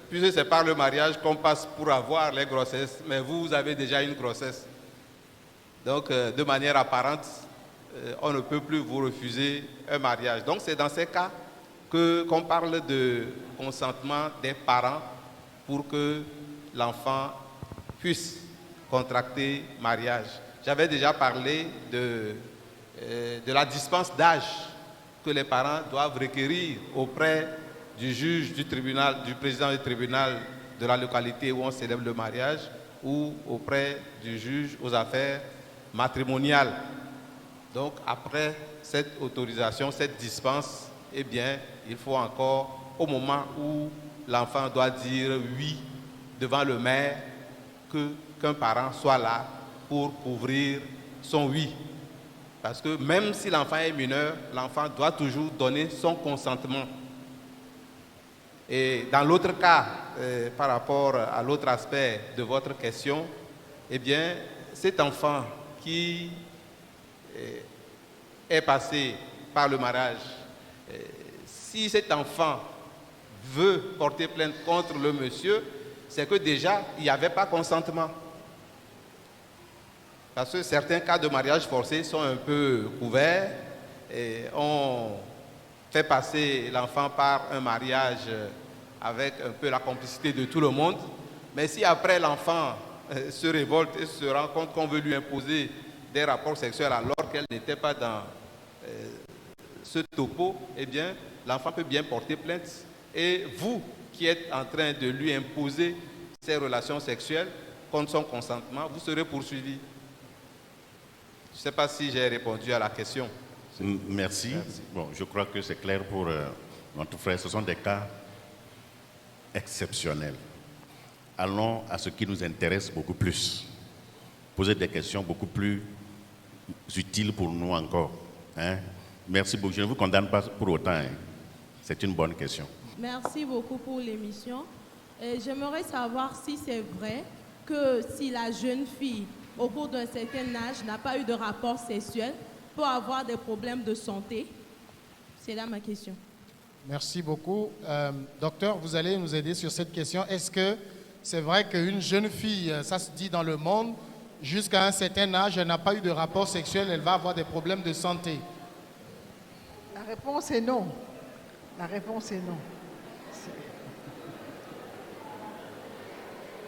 Puisque c'est par le mariage qu'on passe pour avoir les grossesses, mais vous avez déjà une grossesse. Donc, de manière apparente, on ne peut plus vous refuser un mariage. Donc, c'est dans ces cas qu'on parle de consentement des parents pour que l'enfant puisse contracter mariage. J'avais déjà parlé de la dispense d'âge que les parents doivent requérir auprès du juge du tribunal, du président du tribunal de la localité où on célèbre le mariage ou auprès du juge aux affaires matrimoniales. Donc après cette autorisation, cette dispense, eh bien, il faut encore, au moment où l'enfant doit dire oui devant le maire, qu'un parent soit là pour couvrir son oui. Parce que même si l'enfant est mineur, l'enfant doit toujours donner son consentement. Et dans l'autre cas, par rapport à l'autre aspect de votre question, eh bien, cet enfant qui est passé par le mariage, si cet enfant veut porter plainte contre le monsieur, c'est que déjà, il n'y avait pas consentement. Parce que certains cas de mariage forcé sont un peu couverts et on fait passer l'enfant par un mariage avec un peu la complicité de tout le monde. Mais si après l'enfant se révolte et se rend compte qu'on veut lui imposer des rapports sexuels alors qu'elle n'était pas dans ce topo, eh bien, l'enfant peut bien porter plainte. Et vous qui êtes en train de lui imposer ces relations sexuelles contre son consentement, vous serez poursuivi. Je ne sais pas si j'ai répondu à la question. Merci. Bon, je crois que c'est clair pour notre frère. Ce sont des cas exceptionnels. Allons à ce qui nous intéresse beaucoup plus. Poser des questions beaucoup plus utiles pour nous encore. Hein? Merci beaucoup. Je ne vous condamne pas pour autant. Hein? C'est une bonne question. Merci beaucoup pour l'émission. J'aimerais savoir si c'est vrai que si la jeune fille, au cours d'un certain âge, n'a pas eu de rapport sexuel, peut avoir des problèmes de santé. C'est là ma question. Merci beaucoup. Docteur, vous allez nous aider sur cette question. Est-ce que c'est vrai qu'une jeune fille, ça se dit dans le monde, jusqu'à un certain âge, elle n'a pas eu de rapport sexuel, elle va avoir des problèmes de santé? La réponse est non. La réponse est non.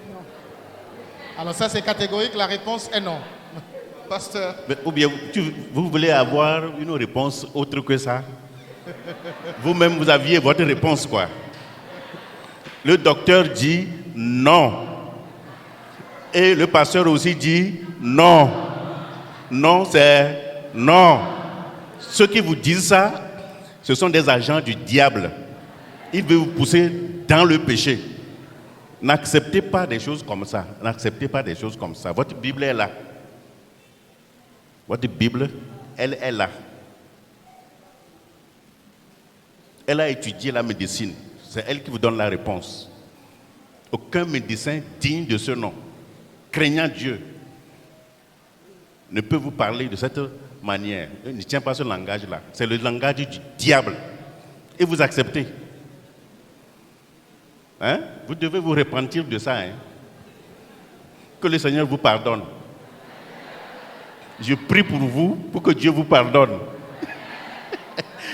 Non. Alors ça, c'est catégorique, la réponse est non. Pasteur. Ou bien, vous voulez avoir une réponse autre que ça? Vous-même, vous aviez votre réponse, quoi. Le docteur dit non. Et le pasteur aussi dit non. Non, c'est non. Ceux qui vous disent ça, ce sont des agents du diable. Ils veulent vous pousser dans le péché. N'acceptez pas des choses comme ça. N'acceptez pas des choses comme ça. Votre Bible est là. Votre Bible, elle est là. Elle a étudié la médecine. C'est elle qui vous donne la réponse. Aucun médecin digne de ce nom, craignant Dieu, ne peut vous parler de cette manière. Il ne tient pas ce langage-là. C'est le langage du diable. Et vous acceptez. Hein? Vous devez vous repentir de ça. Hein? Que le Seigneur vous pardonne. Je prie pour vous, pour que Dieu vous pardonne.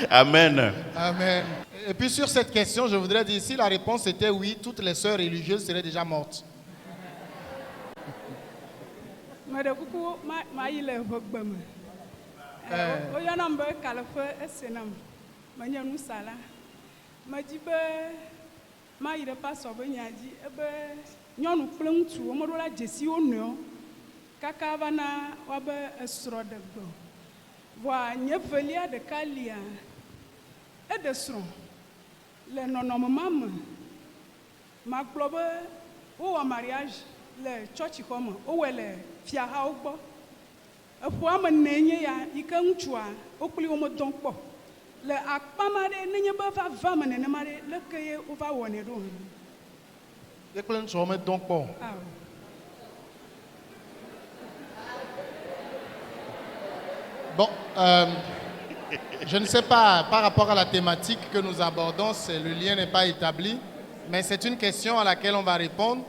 Amen. Amen. Et puis sur cette question, je voudrais dire, si la réponse était oui, toutes les sœurs religieuses seraient déjà mortes. Kaka vana wabe esro de gbo voa nye velia de kalia e de sro le nonome mame makplo be wo wa mariage le church home o wele fia ha ogbo epo ame nenye ya ike ŋutsua o kpli wo me don kpo le akpama de nenye be va me nene ma de le ke ye o va wone do le kpli ŋutsua me don kpo Bon, je ne sais pas, par rapport à la thématique que nous abordons, le lien n'est pas établi, mais c'est une question à laquelle on va répondre.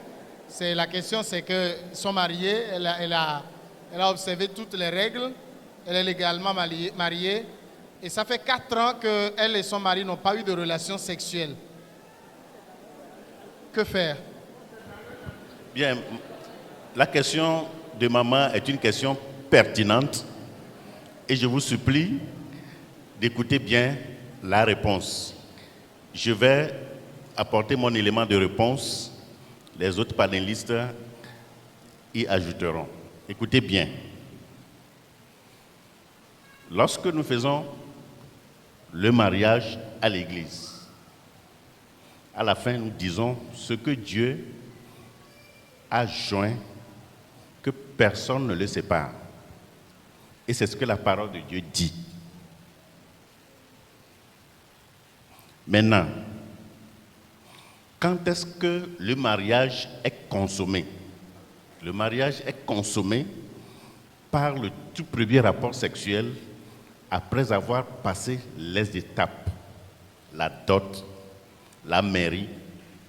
La question, c'est qu'ils sont mariés, elle a observé toutes les règles, elle est légalement mariée, et ça fait 4 ans qu'elle et son mari n'ont pas eu de relation sexuelle. Que faire? Bien, la question de maman est une question pertinente. Et je vous supplie d'écouter bien la réponse. Je vais apporter mon élément de réponse. Les autres panélistes y ajouteront. Écoutez bien. lorsque nous faisons le mariage à l'église, à la fin, nous disons ce que Dieu a joint, que personne ne le sépare. Et c'est ce que la parole de Dieu dit. Maintenant, quand est-ce que le mariage est consommé? Le mariage est consommé par le tout premier rapport sexuel après avoir passé les étapes, la dot, la mairie,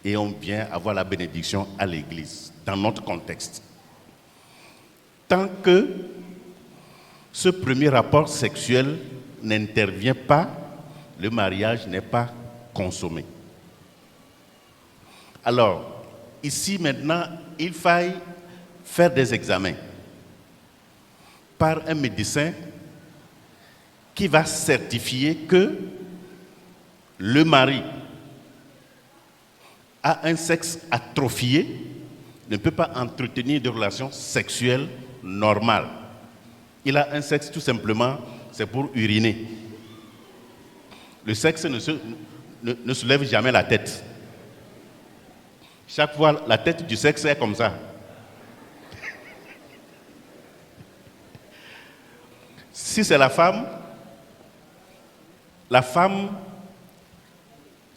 et on vient avoir la bénédiction à l'église, dans notre contexte. Tant que ce premier rapport sexuel n'intervient pas, le mariage n'est pas consommé. Alors, ici maintenant, il faille faire des examens par un médecin qui va certifier que le mari a un sexe atrophié, ne peut pas entretenir de relations sexuelles normales. Il a un sexe tout simplement, c'est pour uriner. Le sexe ne soulève jamais la tête. Chaque fois, la tête du sexe est comme ça. Si c'est la femme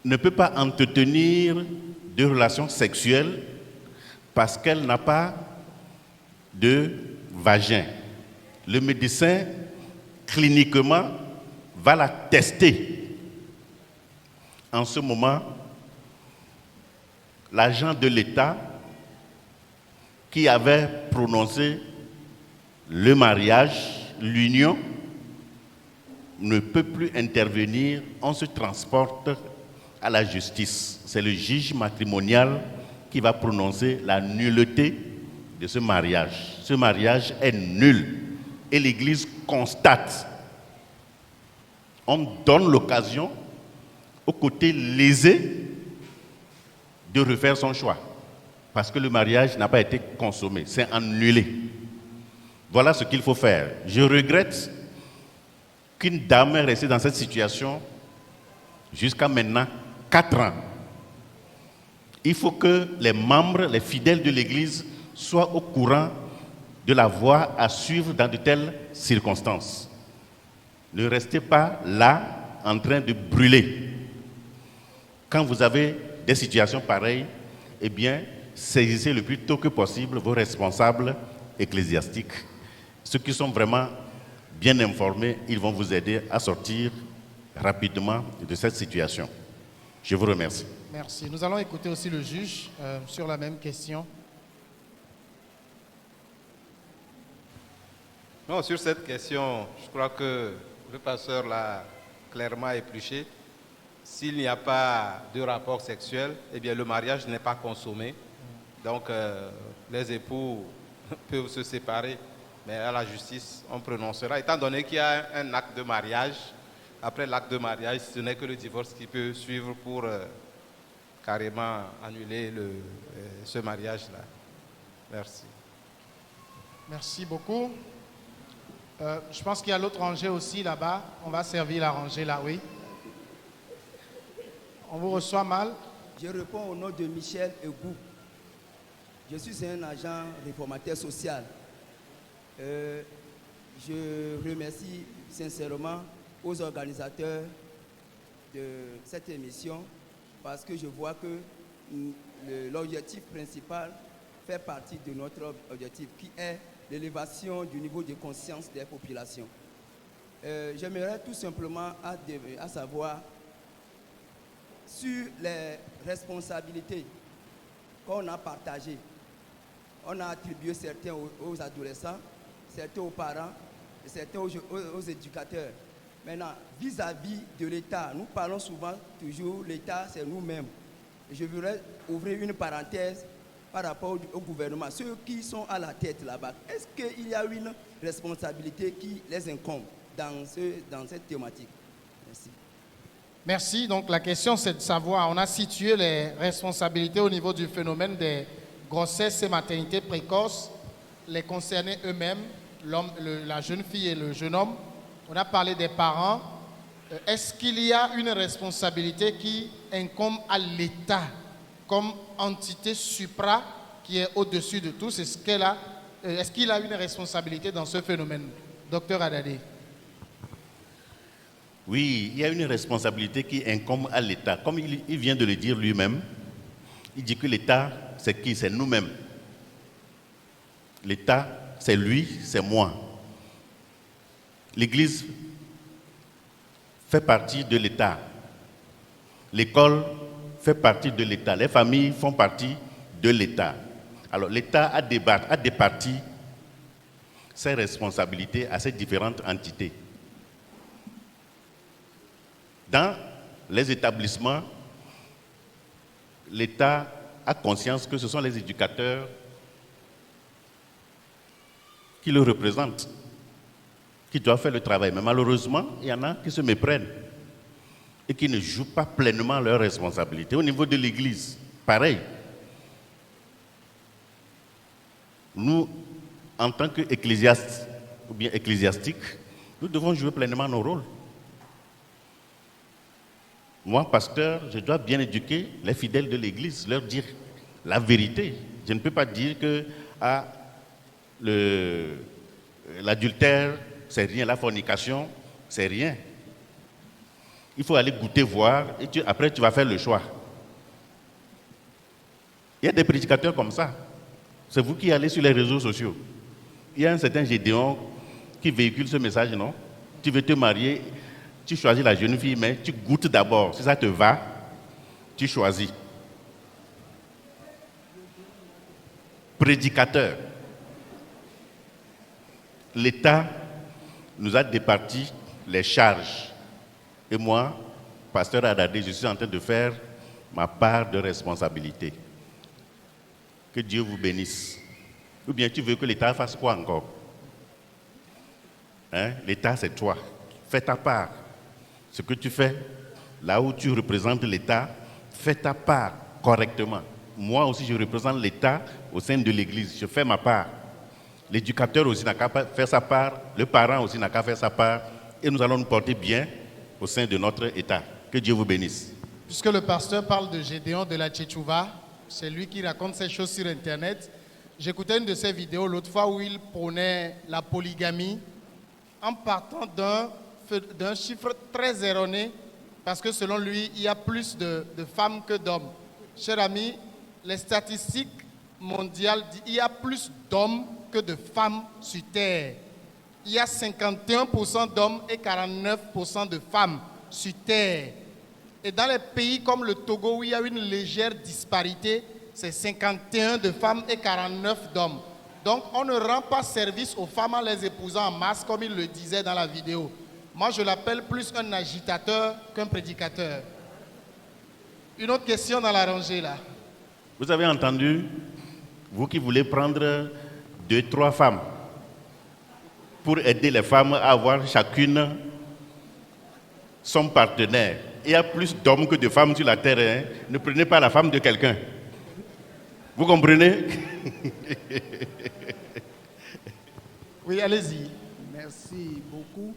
ne peut pas entretenir de relations sexuelles parce qu'elle n'a pas de vagin. Le médecin, cliniquement, va la tester. En ce moment, l'agent de l'État qui avait prononcé le mariage, l'union, ne peut plus intervenir, on se transporte à la justice. C'est le juge matrimonial qui va prononcer la nullité de ce mariage. Ce mariage est nul et l'Église constate. On donne l'occasion au côté lésé de refaire son choix parce que le mariage n'a pas été consommé, c'est annulé. Voilà ce qu'il faut faire. Je regrette qu'une dame est restée dans cette situation jusqu'à maintenant 4 ans. Il faut que les membres, les fidèles de l'Église soient au courant de la voie à suivre dans de telles circonstances. Ne restez pas là en train de brûler. Quand vous avez des situations pareilles, eh bien, saisissez le plus tôt que possible vos responsables ecclésiastiques. Ceux qui sont vraiment bien informés, ils vont vous aider à sortir rapidement de cette situation. Je vous remercie. Merci. Nous allons écouter aussi le juge sur la même question. Non, sur cette question, je crois que le pasteur l'a clairement épluché. S'il n'y a pas de rapport sexuel, eh bien le mariage n'est pas consommé. Donc les époux peuvent se séparer, mais à la justice, on prononcera. Étant donné qu'il y a un acte de mariage, après l'acte de mariage, ce n'est que le divorce qui peut suivre pour carrément annuler ce mariage-là. Merci. Merci beaucoup. Je pense qu'il y a l'autre rangée aussi là-bas. On va servir la rangée là, oui. On vous reçoit mal. Je réponds au nom de Michel Egou. Je suis un agent réformateur social. Je remercie sincèrement aux organisateurs de cette émission parce que je vois que l'objectif principal fait partie de notre objectif qui est l'élévation du niveau de conscience des populations. J'aimerais tout simplement à savoir sur les responsabilités qu'on a partagées. On a attribué certains aux adolescents, certains aux parents, et certains aux éducateurs. Maintenant, vis-à-vis de l'État, nous parlons souvent toujours, l'État c'est nous-mêmes. Je voudrais ouvrir une parenthèse par rapport au gouvernement. Ceux qui sont à la tête là-bas, est-ce qu'il y a une responsabilité qui les incombe dans cette thématique? Merci. Merci. Donc la question c'est de savoir, on a situé les responsabilités au niveau du phénomène des grossesses et maternités précoces, les concernés eux-mêmes, la jeune fille et le jeune homme, On a parlé des parents. Est-ce qu'il y a une responsabilité qui incombe à l'État comme entité supra qui est au-dessus de tous? Est-ce qu'il a une responsabilité dans ce phénomène? Docteur Adadé. Oui, il y a une responsabilité qui incombe à l'État. Comme il vient de le dire lui-même, il dit que l'État, c'est qui? C'est nous-mêmes. L'État, c'est lui, c'est moi. L'Église fait partie de l'État. L'école fait partie de l'État. Les familles font partie de l'État. Alors l'État a départi ses responsabilités à ces différentes entités. Dans les établissements, l'État a conscience que ce sont les éducateurs qui le représentent, qui doivent faire le travail. Mais malheureusement, il y en a qui se méprennent et qui ne jouent pas pleinement leurs responsabilités. Au niveau de l'Église, pareil. Nous, en tant qu'ecclésiastes ou bien ecclésiastiques, nous devons jouer pleinement nos rôles. Moi, pasteur, je dois bien éduquer les fidèles de l'Église, leur dire la vérité. Je ne peux pas dire que l'adultère, c'est rien, la fornication, c'est rien. Il faut aller goûter, voir, et après tu vas faire le choix. Il y a des prédicateurs comme ça. C'est vous qui allez sur les réseaux sociaux. Il y a un certain Gédéon qui véhicule ce message, non? Tu veux te marier, tu choisis la jeune fille, mais tu goûtes d'abord. Si ça te va, tu choisis. Prédicateur. L'État nous a départi les charges. Et moi, pasteur Adadé, je suis en train de faire ma part de responsabilité. Que Dieu vous bénisse. Ou bien tu veux que l'État fasse quoi encore? Hein? L'État, c'est toi. Fais ta part. Ce que tu fais, là où tu représentes l'État, fais ta part correctement. Moi aussi, je représente l'État au sein de l'Église. Je fais ma part. L'éducateur aussi n'a qu'à faire sa part. Le parent aussi n'a qu'à faire sa part. Et nous allons nous porter bien au sein de notre État. Que Dieu vous bénisse. Puisque le pasteur parle de Gédéon de la Tchétchouva, c'est lui qui raconte ces choses sur Internet. J'écoutais une de ses vidéos l'autre fois où il prônait la polygamie en partant d'un chiffre très erroné, parce que selon lui, il y a plus de femmes que d'hommes. Cher ami, les statistiques mondiales disent qu'il y a plus d'hommes que de femmes sur Terre. Il y a 51% d'hommes et 49% de femmes sur Terre. Et dans les pays comme le Togo, où il y a une légère disparité, c'est 51 de femmes et 49 d'hommes. Donc, on ne rend pas service aux femmes en les épousant en masse, comme il le disait dans la vidéo. Moi, je l'appelle plus un agitateur qu'un prédicateur. Une autre question dans la rangée, là. Vous avez entendu, vous qui voulez prendre 2-3 femmes pour aider les femmes à avoir chacune son partenaire. Il y a plus d'hommes que de femmes sur la terre. Hein? Ne prenez pas la femme de quelqu'un. Vous comprenez? Oui, allez-y. Merci beaucoup.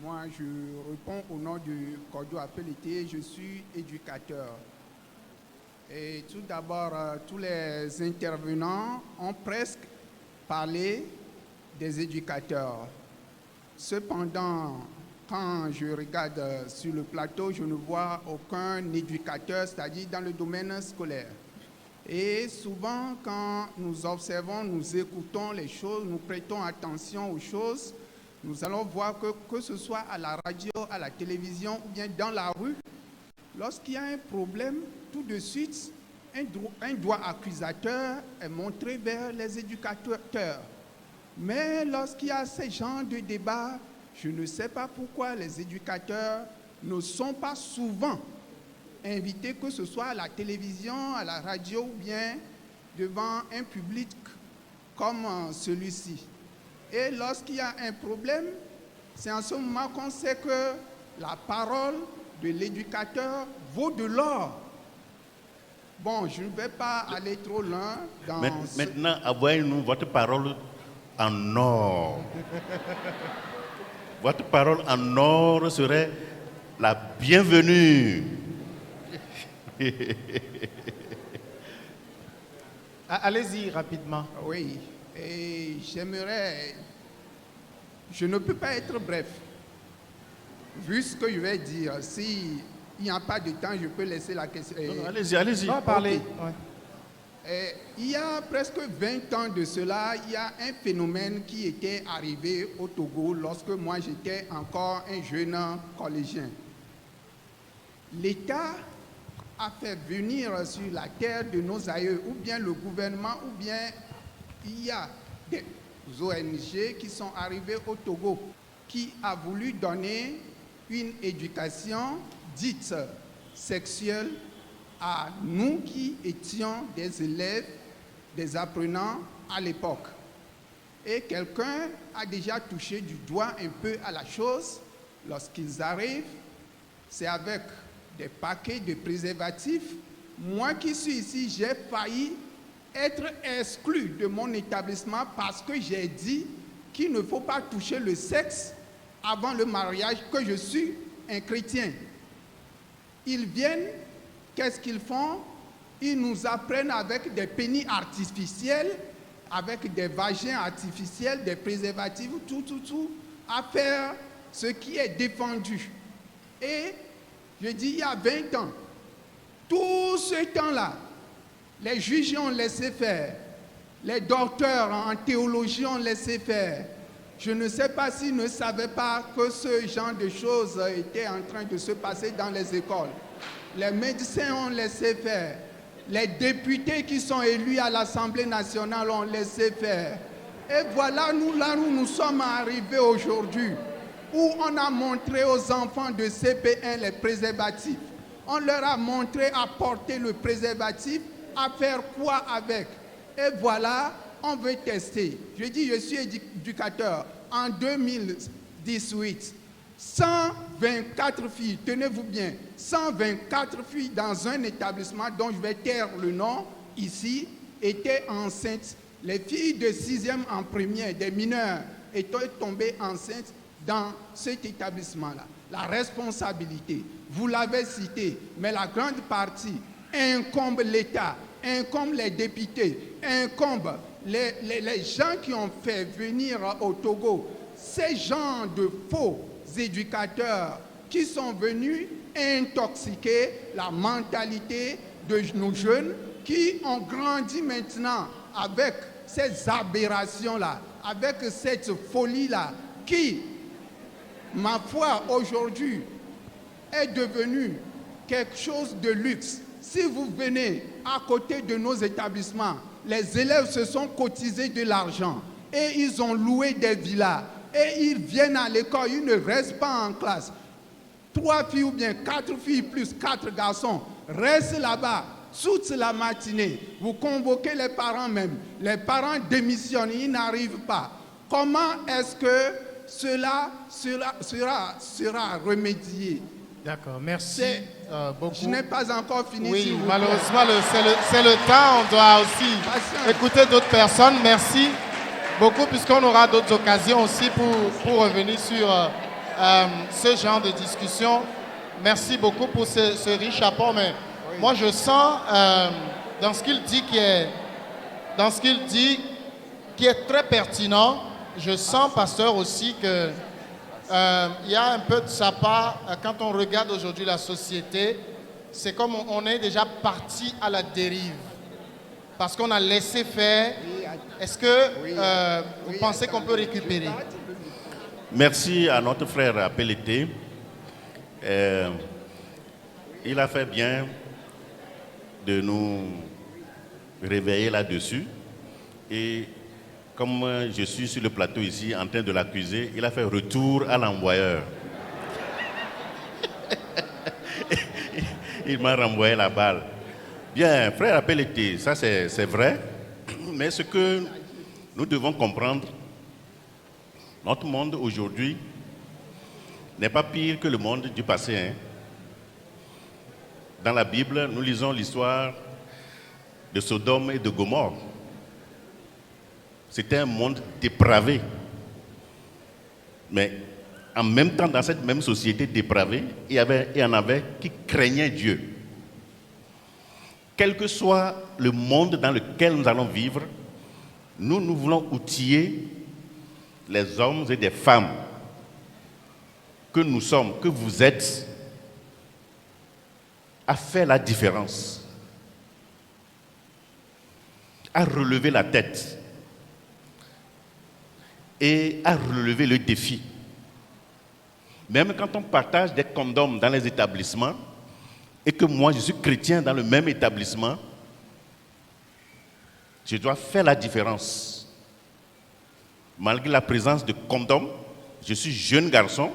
Moi, je réponds au nom du Cordio Appelité. Je suis éducateur. Et tout d'abord, tous les intervenants ont presque parlé des éducateurs. Cependant, quand je regarde sur le plateau, je ne vois aucun éducateur, c'est-à-dire dans le domaine scolaire. Et souvent, quand nous observons, nous écoutons les choses, nous prêtons attention aux choses, nous allons voir que ce soit à la radio, à la télévision ou bien dans la rue, lorsqu'il y a un problème, tout de suite, un doigt accusateur est montré vers les éducateurs. Mais lorsqu'il y a ce genre de débat, je ne sais pas pourquoi les éducateurs ne sont pas souvent invités, que ce soit à la télévision, à la radio ou bien devant un public comme celui-ci. Et lorsqu'il y a un problème, c'est en ce moment qu'on sait que la parole de l'éducateur vaut de l'or. Bon, je ne vais pas aller trop loin dans... Maintenant, envoyez-nous votre parole en or. votre parole en or serait la bienvenue. Allez-y rapidement. Oui, et j'aimerais... Je ne peux pas être bref. Vu ce que je vais dire, s'il n'y a pas de temps, je peux laisser la question. Allez-y. Non, parlez. Okay. Il y a presque 20 ans de cela, il y a un phénomène qui était arrivé au Togo lorsque moi j'étais encore un jeune collégien. L'État a fait venir sur la terre de nos aïeux, ou bien le gouvernement, ou bien il y a des ONG qui sont arrivées au Togo, qui a voulu donner une éducation dite sexuelle à nous qui étions des élèves, des apprenants à l'époque. Et quelqu'un a déjà touché du doigt un peu à la chose. Lorsqu'ils arrivent, c'est avec des paquets de préservatifs. Moi qui suis ici, j'ai failli être exclu de mon établissement parce que j'ai dit qu'il ne faut pas toucher le sexe avant le mariage, que je suis un chrétien. Ils viennent, qu'est-ce qu'ils font? Ils nous apprennent avec des pénis artificiels, avec des vagins artificiels, des préservatifs, tout, à faire ce qui est défendu. Et je dis, il y a 20 ans, tout ce temps-là, les juges ont laissé faire, les docteurs en théologie ont laissé faire. Je ne sais pas s'ils ne savaient pas que ce genre de choses était en train de se passer dans les écoles. Les médecins ont laissé faire. Les députés qui sont élus à l'Assemblée nationale ont laissé faire. Et voilà nous là où nous sommes arrivés aujourd'hui, où on a montré aux enfants de CP1 les préservatifs. On leur a montré à porter le préservatif, à faire quoi avec. Et voilà, on veut tester. Je dis, je suis éducateur. En 2018, 124 filles, tenez-vous bien, 124 filles dans un établissement dont je vais taire le nom ici, étaient enceintes. Les filles de 6e en première, des mineurs, étaient tombées enceintes dans cet établissement-là. La responsabilité, vous l'avez cité, mais la grande partie incombe l'État, incombe les députés, incombe les gens qui ont fait venir au Togo, ces gens de faux éducateurs qui sont venus intoxiquer la mentalité de nos jeunes qui ont grandi maintenant avec ces aberrations-là, avec cette folie-là qui, ma foi, aujourd'hui est devenue quelque chose de luxe. Si vous venez à côté de nos établissements, les élèves se sont cotisés de l'argent et ils ont loué des villas et ils viennent à l'école, ils ne restent pas en classe. 3 filles ou bien 4 filles plus 4 garçons restent là-bas toute la matinée. Vous convoquez les parents même. Les parents démissionnent, ils n'arrivent pas. Comment est-ce que cela sera remédié? D'accord, merci beaucoup. Je n'ai pas encore fini. Oui, malheureusement, c'est le temps. On doit aussi écouter d'autres personnes. Merci beaucoup, puisqu'on aura d'autres occasions aussi pour revenir sur ce genre de discussion. Merci beaucoup pour ce riche apport. Mais moi, je sens dans ce qu'il dit qui est très pertinent. Je sens, pasteur, aussi que il y a un peu de sa part, quand on regarde aujourd'hui la société, c'est comme on est déjà parti à la dérive. Parce qu'on a laissé faire. Est-ce que vous pensez qu'on peut récupérer? Merci à notre frère Pelleté. Il a fait bien de nous réveiller là-dessus. Et comme je suis sur le plateau ici en train de l'accuser, il a fait retour à l'envoyeur. Il m'a renvoyé la balle. Bien, frère Pelleté, ça c'est vrai. Mais ce que nous devons comprendre, notre monde aujourd'hui n'est pas pire que le monde du passé. Hein. Dans la Bible, nous lisons l'histoire de Sodome et de Gomorrhe. C'était un monde dépravé. Mais en même temps, dans cette même société dépravée, il y en avait qui craignaient Dieu. Quel que soit le monde dans lequel nous allons vivre, nous voulons outiller les hommes et des femmes que nous sommes, que vous êtes, à faire la différence, à relever la tête et à relever le défi. Même quand on partage des condoms dans les établissements et que moi je suis chrétien dans le même établissement, je dois faire la différence. Malgré la présence de condoms, je suis jeune garçon,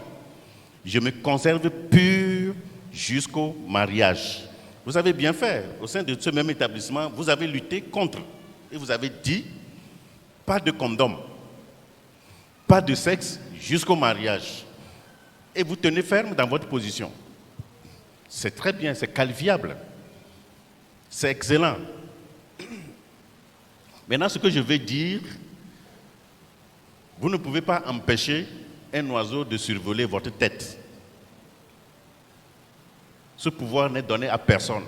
je me conserve pur jusqu'au mariage. Vous avez bien fait. Au sein de ce même établissement, vous avez lutté contre. Et vous avez dit, pas de condom, pas de sexe jusqu'au mariage. Et vous tenez ferme dans votre position. C'est très bien, c'est qualifiable. C'est excellent. Maintenant, ce que je vais dire, vous ne pouvez pas empêcher un oiseau de survoler votre tête. Ce pouvoir n'est donné à personne.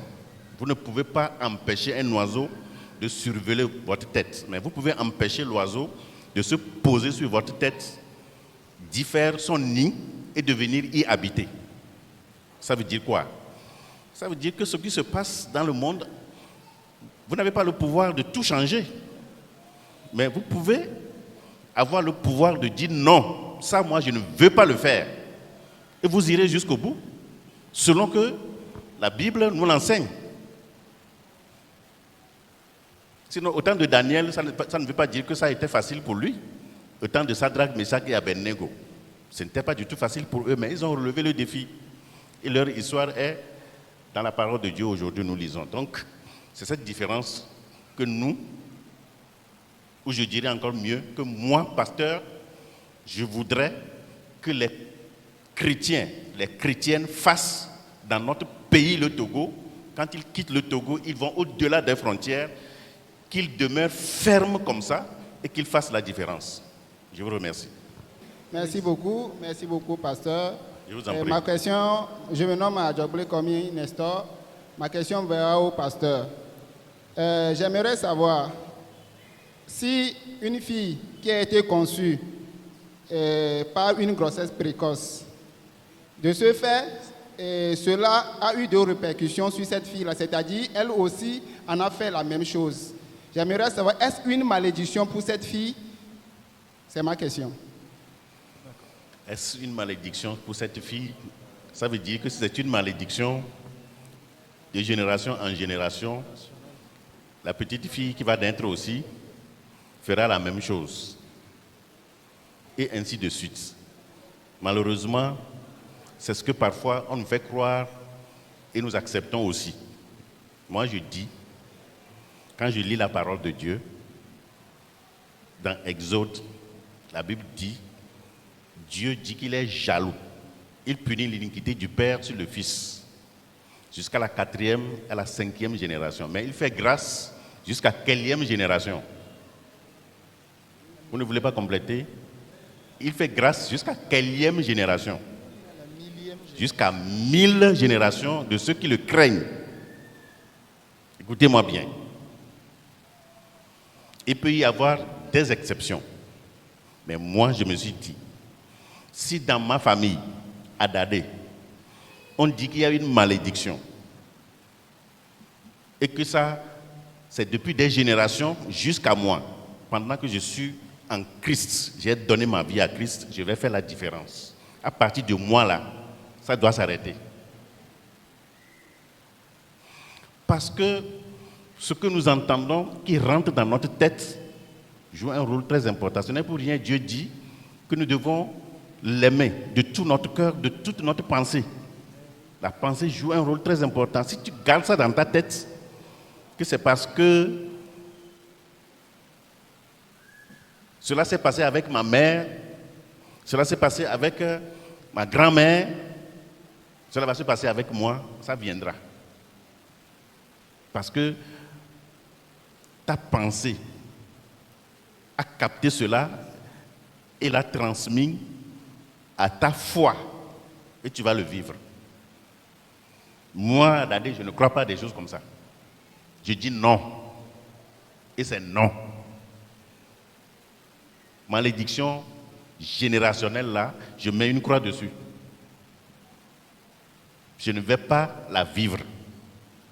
Vous ne pouvez pas empêcher un oiseau de survoler votre tête. Mais vous pouvez empêcher l'oiseau de se poser sur votre tête, d'y faire son nid et de venir y habiter. Ça veut dire quoi? Ça veut dire que ce qui se passe dans le monde, vous n'avez pas le pouvoir de tout changer. Mais vous pouvez avoir le pouvoir de dire non, ça moi je ne veux pas le faire. Et vous irez jusqu'au bout, selon que la Bible nous l'enseigne. Sinon, au temps de Daniel, ça ne veut pas dire que ça a été facile pour lui. Au temps de Shadrach, Meshach et Abednego, ce n'était pas du tout facile pour eux, mais ils ont relevé le défi. Et leur histoire est dans la parole de Dieu aujourd'hui, nous lisons. Donc, c'est cette différence que nous, ou je dirais encore mieux, que moi, pasteur, je voudrais que les chrétiens, les chrétiennes fassent dans notre pays, le Togo. Quand ils quittent le Togo, ils vont au-delà des frontières, qu'ils demeurent fermes comme ça et qu'ils fassent la différence. Je vous remercie. Merci beaucoup, pasteur. Je vous en prie. Ma question, je me nomme Adjoblé Komi Nestor. Ma question va au pasteur. J'aimerais savoir si une fille qui a été conçue par une grossesse précoce, de ce fait, cela a eu des répercussions sur cette fille-là, c'est-à-dire elle aussi en a fait la même chose. J'aimerais savoir, est-ce une malédiction pour cette fille? C'est ma question. Est-ce une malédiction pour cette fille? Ça veut dire que c'est une malédiction de génération en génération. La petite fille qui va naître aussi fera la même chose. Et ainsi de suite. Malheureusement, c'est ce que parfois on nous fait croire et nous acceptons aussi. Moi je dis, quand je lis la parole de Dieu, dans Exode, la Bible dit, Dieu dit qu'il est jaloux. Il punit l'iniquité du Père sur le Fils, jusqu'à la 4e et la 5e génération. Mais il fait grâce jusqu'à quelle génération? Vous ne voulez pas compléter? Il fait grâce jusqu'à quelle génération? Jusqu'à 1000 générations de ceux qui le craignent. Écoutez-moi bien. Il peut y avoir des exceptions. Mais moi, je me suis dit, si dans ma famille, à Dadé, on dit qu'il y a une malédiction, et que ça, c'est depuis des générations jusqu'à moi, pendant que je suis en Christ, j'ai donné ma vie à Christ, je vais faire la différence. À partir de moi, là, ça doit s'arrêter. Parce que ce que nous entendons qui rentre dans notre tête joue un rôle très important. Ce n'est pour rien, Dieu dit que nous devons l'aimer de tout notre cœur, de toute notre pensée. La pensée joue un rôle très important. Si tu gardes ça dans ta tête, que c'est parce que cela s'est passé avec ma mère, cela s'est passé avec ma grand-mère, cela va se passer avec moi, ça viendra. Parce que ta pensée a capté cela et l'a transmis à ta foi et tu vas le vivre. Moi, Dadé, je ne crois pas à des choses comme ça. Je dis non. Et c'est non. Malédiction générationnelle là, je mets une croix dessus. Je ne vais pas la vivre.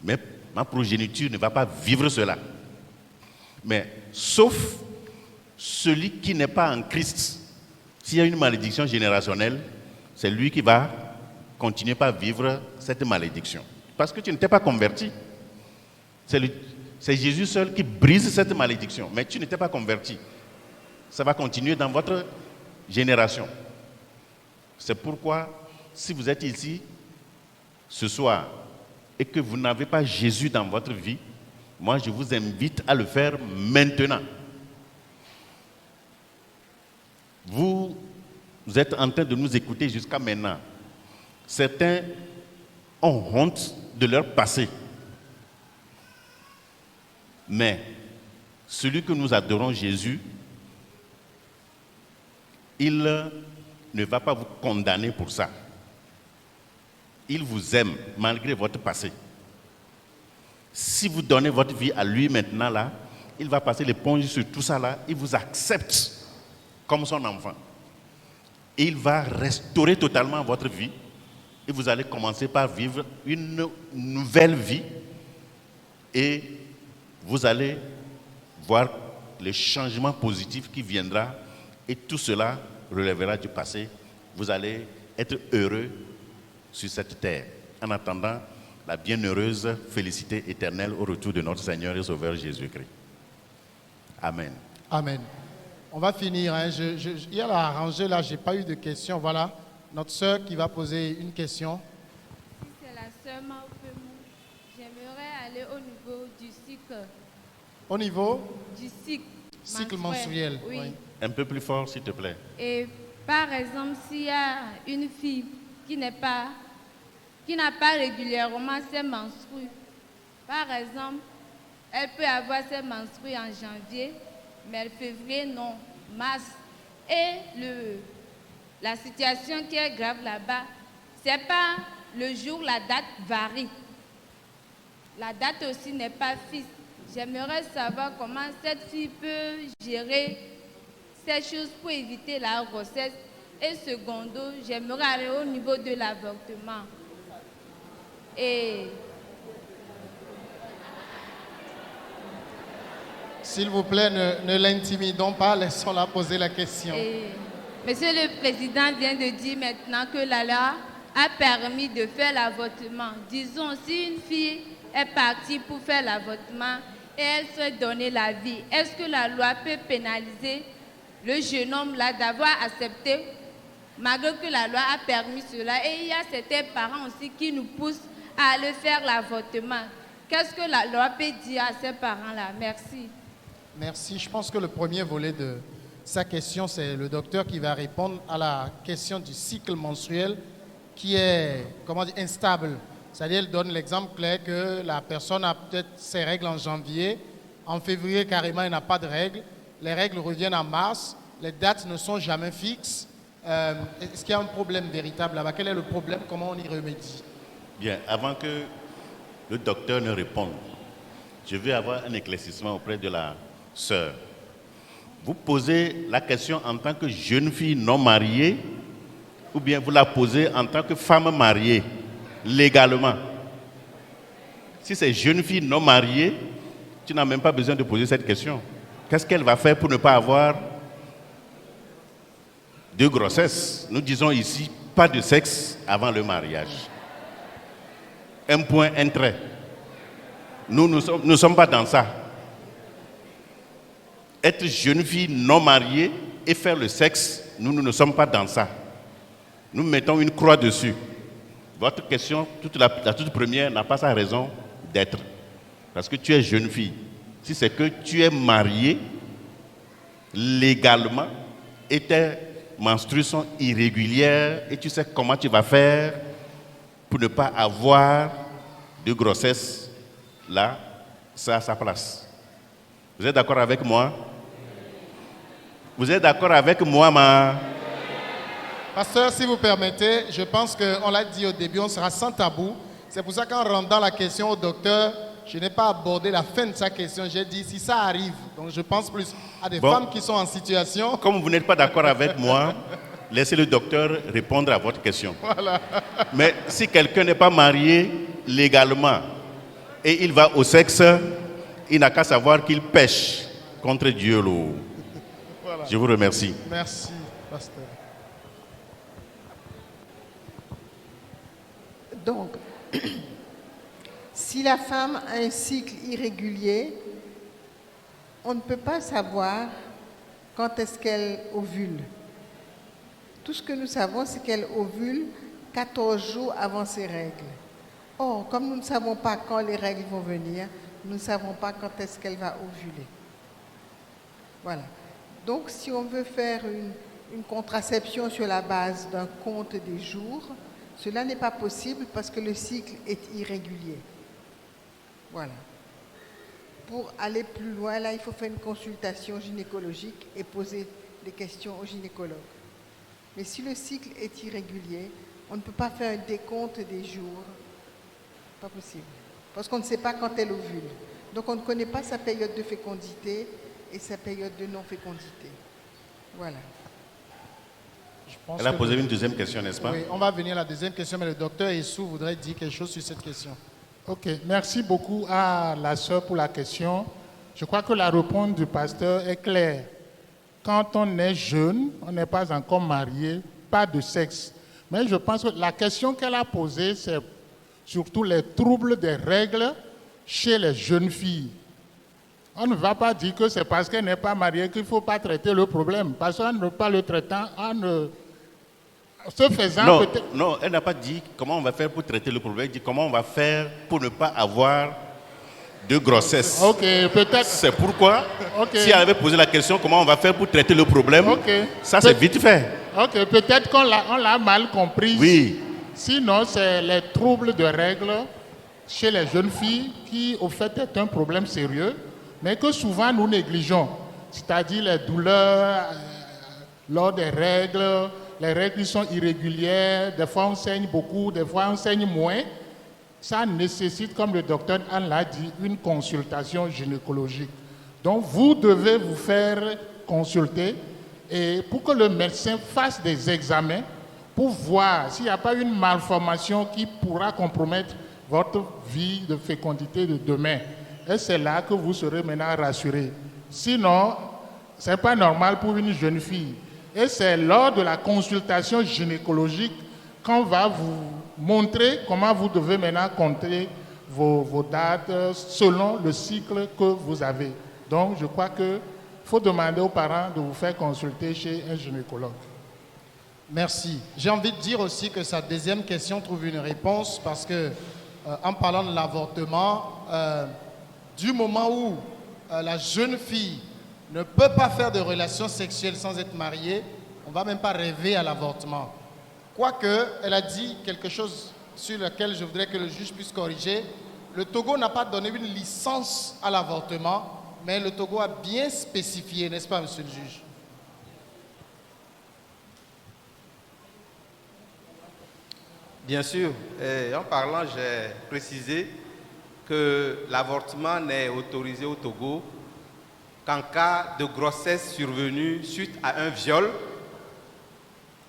Mais ma progéniture ne va pas vivre cela. Mais sauf celui qui n'est pas en Christ, s'il y a une malédiction générationnelle, c'est lui qui va continuer par vivre cette malédiction. Parce que tu ne t'es pas converti. C'est Jésus seul qui brise cette malédiction. Mais tu ne t'es pas converti. Ça va continuer dans votre génération. C'est pourquoi, si vous êtes ici ce soir et que vous n'avez pas Jésus dans votre vie, moi je vous invite à le faire maintenant. Vous êtes en train de nous écouter jusqu'à maintenant. Certains ont honte de leur passé. Mais celui que nous adorons, Jésus, il ne va pas vous condamner pour ça. Il vous aime malgré votre passé. Si vous donnez votre vie à lui maintenant, là, il va passer l'éponge sur tout ça, là. Il vous accepte comme son enfant. Et il va restaurer totalement votre vie. Et vous allez commencer par vivre une nouvelle vie. Et vous allez voir le changement positif qui viendra. Et tout cela relèvera du passé. Vous allez être heureux sur cette terre. En attendant la bienheureuse félicité éternelle au retour de notre Seigneur et Sauveur Jésus-Christ. Amen. Amen. On va finir. Hein. Il y a la rangée là, je n'ai pas eu de questions. Voilà, notre sœur qui va poser une question. C'est la sœur Maupemou. J'aimerais aller au niveau du cycle. Au niveau du cycle menstruel. Oui. Oui. Un peu plus fort, s'il te plaît. Et par exemple, s'il y a une fille qui n'a pas régulièrement ses menstrues, par exemple, elle peut avoir ses menstrues en janvier, mais en février, non, mars. Et la situation qui est grave là-bas, c'est pas le jour, la date varie. La date aussi n'est pas fixe. J'aimerais savoir comment cette fille peut gérer ces choses pour éviter la grossesse. Et secondo, j'aimerais aller au niveau de l'avortement. Et s'il vous plaît, ne l'intimidons pas, laissons-la poser la question. Monsieur le Président vient de dire maintenant que la loi a permis de faire l'avortement. Disons, si une fille est partie pour faire l'avortement et elle souhaite donner la vie, est-ce que la loi peut pénaliser le jeune homme là d'avoir accepté, malgré que la loi a permis cela? Et il y a certains parents aussi qui nous poussent à aller faire l'avortement. Qu'est-ce que la loi peut dire à ces parents-là? Merci. Merci. Je pense que le premier volet de sa question, c'est le docteur qui va répondre à la question du cycle menstruel qui est, comment dire, instable. C'est-à-dire, elle donne l'exemple clair que la personne a peut-être ses règles en janvier, en février carrément, elle n'a pas de règles, les règles reviennent en mars, les dates ne sont jamais fixes. Est-ce qu'il y a un problème véritable là-bas? Quel est le problème? Comment on y remédie? Bien, avant que le docteur ne réponde, je vais avoir un éclaircissement auprès de la sœur. Vous posez la question en tant que jeune fille non mariée ou bien vous la posez en tant que femme mariée, légalement? Si c'est jeune fille non mariée, tu n'as même pas besoin de poser cette question. Qu'est-ce qu'elle va faire pour ne pas avoir de grossesse? Nous disons ici, pas de sexe avant le mariage. Un point, un trait. Nous ne sommes pas dans ça. Être jeune fille non mariée et faire le sexe, nous ne sommes pas dans ça. Nous mettons une croix dessus. Votre question, la toute première, n'a pas sa raison d'être. Parce que tu es jeune fille. Si c'est que tu es mariée légalement et tes menstrues sont irrégulières et tu sais comment tu vas faire pour ne pas avoir de grossesse, là, ça a sa place. Vous êtes d'accord avec moi? Vous êtes d'accord avec moi, Pasteur, si vous permettez, je pense qu'on l'a dit au début, on sera sans tabou. C'est pour ça qu'en rendant la question au docteur, je n'ai pas abordé la fin de sa question. J'ai dit si ça arrive. Donc je pense plus à des femmes qui sont en situation. Comme vous n'êtes pas d'accord avec moi, laissez le docteur répondre à votre question. Voilà. Mais si quelqu'un n'est pas marié légalement et il va au sexe, il n'a qu'à savoir qu'il pêche contre Dieu. Voilà. Je vous remercie. Merci, pasteur. Donc, si la femme a un cycle irrégulier, on ne peut pas savoir quand est-ce qu'elle ovule. Tout ce que nous savons, c'est qu'elle ovule 14 jours avant ses règles. Or, comme nous ne savons pas quand les règles vont venir, nous ne savons pas quand est-ce qu'elle va ovuler. Voilà. Donc, si on veut faire une contraception sur la base d'un compte des jours, cela n'est pas possible parce que le cycle est irrégulier. Voilà. Pour aller plus loin, là, il faut faire une consultation gynécologique et poser des questions au gynécologue. Mais si le cycle est irrégulier, on ne peut pas faire un décompte des jours. Pas possible. Parce qu'on ne sait pas quand elle ovule. Donc on ne connaît pas sa période de fécondité et sa période de non-fécondité. Voilà. Elle a posé une deuxième question, n'est-ce pas? Oui, on va venir à la deuxième question, mais le docteur Essou voudrait dire quelque chose sur cette question. Ok, merci beaucoup à la sœur pour la question. Je crois que la réponse du pasteur est claire. Quand on est jeune, on n'est pas encore marié, pas de sexe. Mais je pense que la question qu'elle a posée, c'est surtout les troubles des règles chez les jeunes filles. On ne va pas dire que c'est parce qu'elle n'est pas mariée qu'il ne faut pas traiter le problème. Parce qu'on ne pas le traitant en se faisant Non, peut-être... non, elle n'a pas dit comment on va faire pour traiter le problème. Elle dit comment on va faire pour ne pas avoir de grossesse. Ok, peut-être. C'est pourquoi, Ok. si elle avait posé la question comment on va faire pour traiter le problème, ça c'est vite fait. Ok, peut-être qu'on l'a mal compris. Oui. Sinon, c'est les troubles de règles chez les jeunes filles qui, au fait, est un problème sérieux, mais que souvent nous négligeons. C'est-à-dire les douleurs lors des règles, les règles qui sont irrégulières, des fois on saigne beaucoup, des fois on saigne moins. Ça nécessite, comme le docteur Anne l'a dit, une consultation gynécologique. Donc vous devez vous faire consulter et pour que le médecin fasse des examens pour voir s'il n'y a pas une malformation qui pourra compromettre votre vie de fécondité de demain. Et c'est là que vous serez maintenant rassuré. Sinon, ce n'est pas normal pour une jeune fille. Et c'est lors de la consultation gynécologique qu'on va vous montrer comment vous devez maintenant compter vos dates selon le cycle que vous avez. Donc, je crois qu'il faut demander aux parents de vous faire consulter chez un gynécologue. Merci. J'ai envie de dire aussi que sa deuxième question trouve une réponse parce que, en parlant de l'avortement, du moment où la jeune fille ne peut pas faire de relations sexuelles sans être mariée, on ne va même pas rêver à l'avortement. Quoique, elle a dit quelque chose sur lequel je voudrais que le juge puisse corriger. Le Togo n'a pas donné une licence à l'avortement, mais le Togo a bien spécifié, n'est-ce pas, monsieur le juge? Bien sûr. Et en parlant, j'ai précisé que l'avortement n'est autorisé au Togo qu'en cas de grossesse survenue suite à un viol.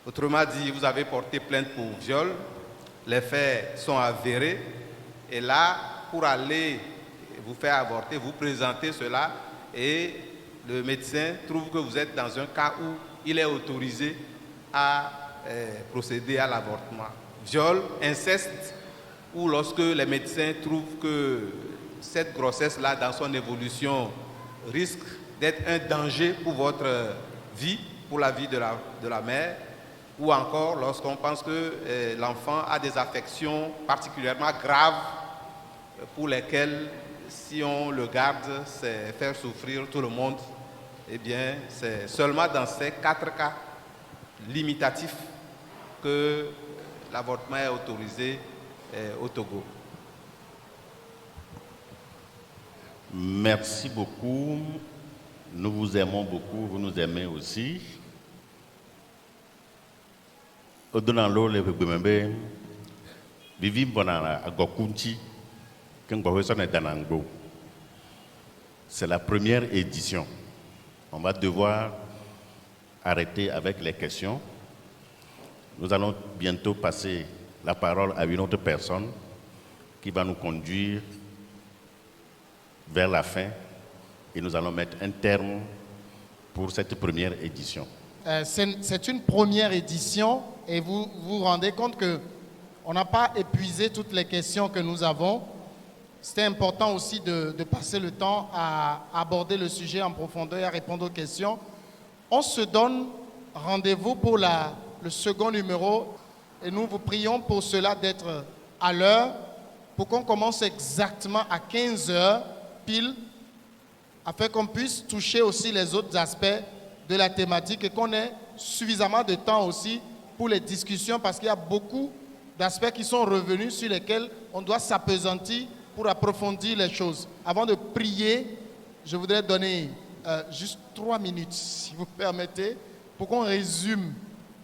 Autrement dit, vous avez porté plainte pour viol, les faits sont avérés, et là, pour aller vous faire avorter, vous présentez cela, et le médecin trouve que vous êtes dans un cas où il est autorisé à procéder à l'avortement. Viol, inceste, ou lorsque les médecins trouvent que cette grossesse-là, dans son évolution, risque d'être un danger pour votre vie, pour la vie de la mère, ou encore lorsqu'on pense que l'enfant a des affections particulièrement graves pour lesquelles, si on le garde, c'est faire souffrir tout le monde. Eh bien, c'est seulement dans ces 4 cas limitatifs que l'avortement est autorisé au Togo. Merci beaucoup. Nous vous aimons beaucoup, vous nous aimez aussi. Odonalo le bembe vivi bonana agokunchi kengbohesone danangbo. C'est la première édition. On va devoir arrêter avec les questions. Nous allons bientôt passer la parole à une autre personne qui va nous conduire vers la fin et nous allons mettre un terme pour cette première édition. C'est une première édition et vous vous rendez compte qu'on n'a pas épuisé toutes les questions que nous avons. C'était important aussi de passer le temps à aborder le sujet en profondeur et à répondre aux questions. On se donne rendez-vous pour le second numéro et nous vous prions pour cela d'être à l'heure pour qu'on commence exactement à 15h pile afin qu'on puisse toucher aussi les autres aspects de la thématique et qu'on ait suffisamment de temps aussi pour les discussions parce qu'il y a beaucoup d'aspects qui sont revenus sur lesquels on doit s'appesantir pour approfondir les choses. Avant de prier, je voudrais donner juste 3 minutes, si vous permettez, pour qu'on résume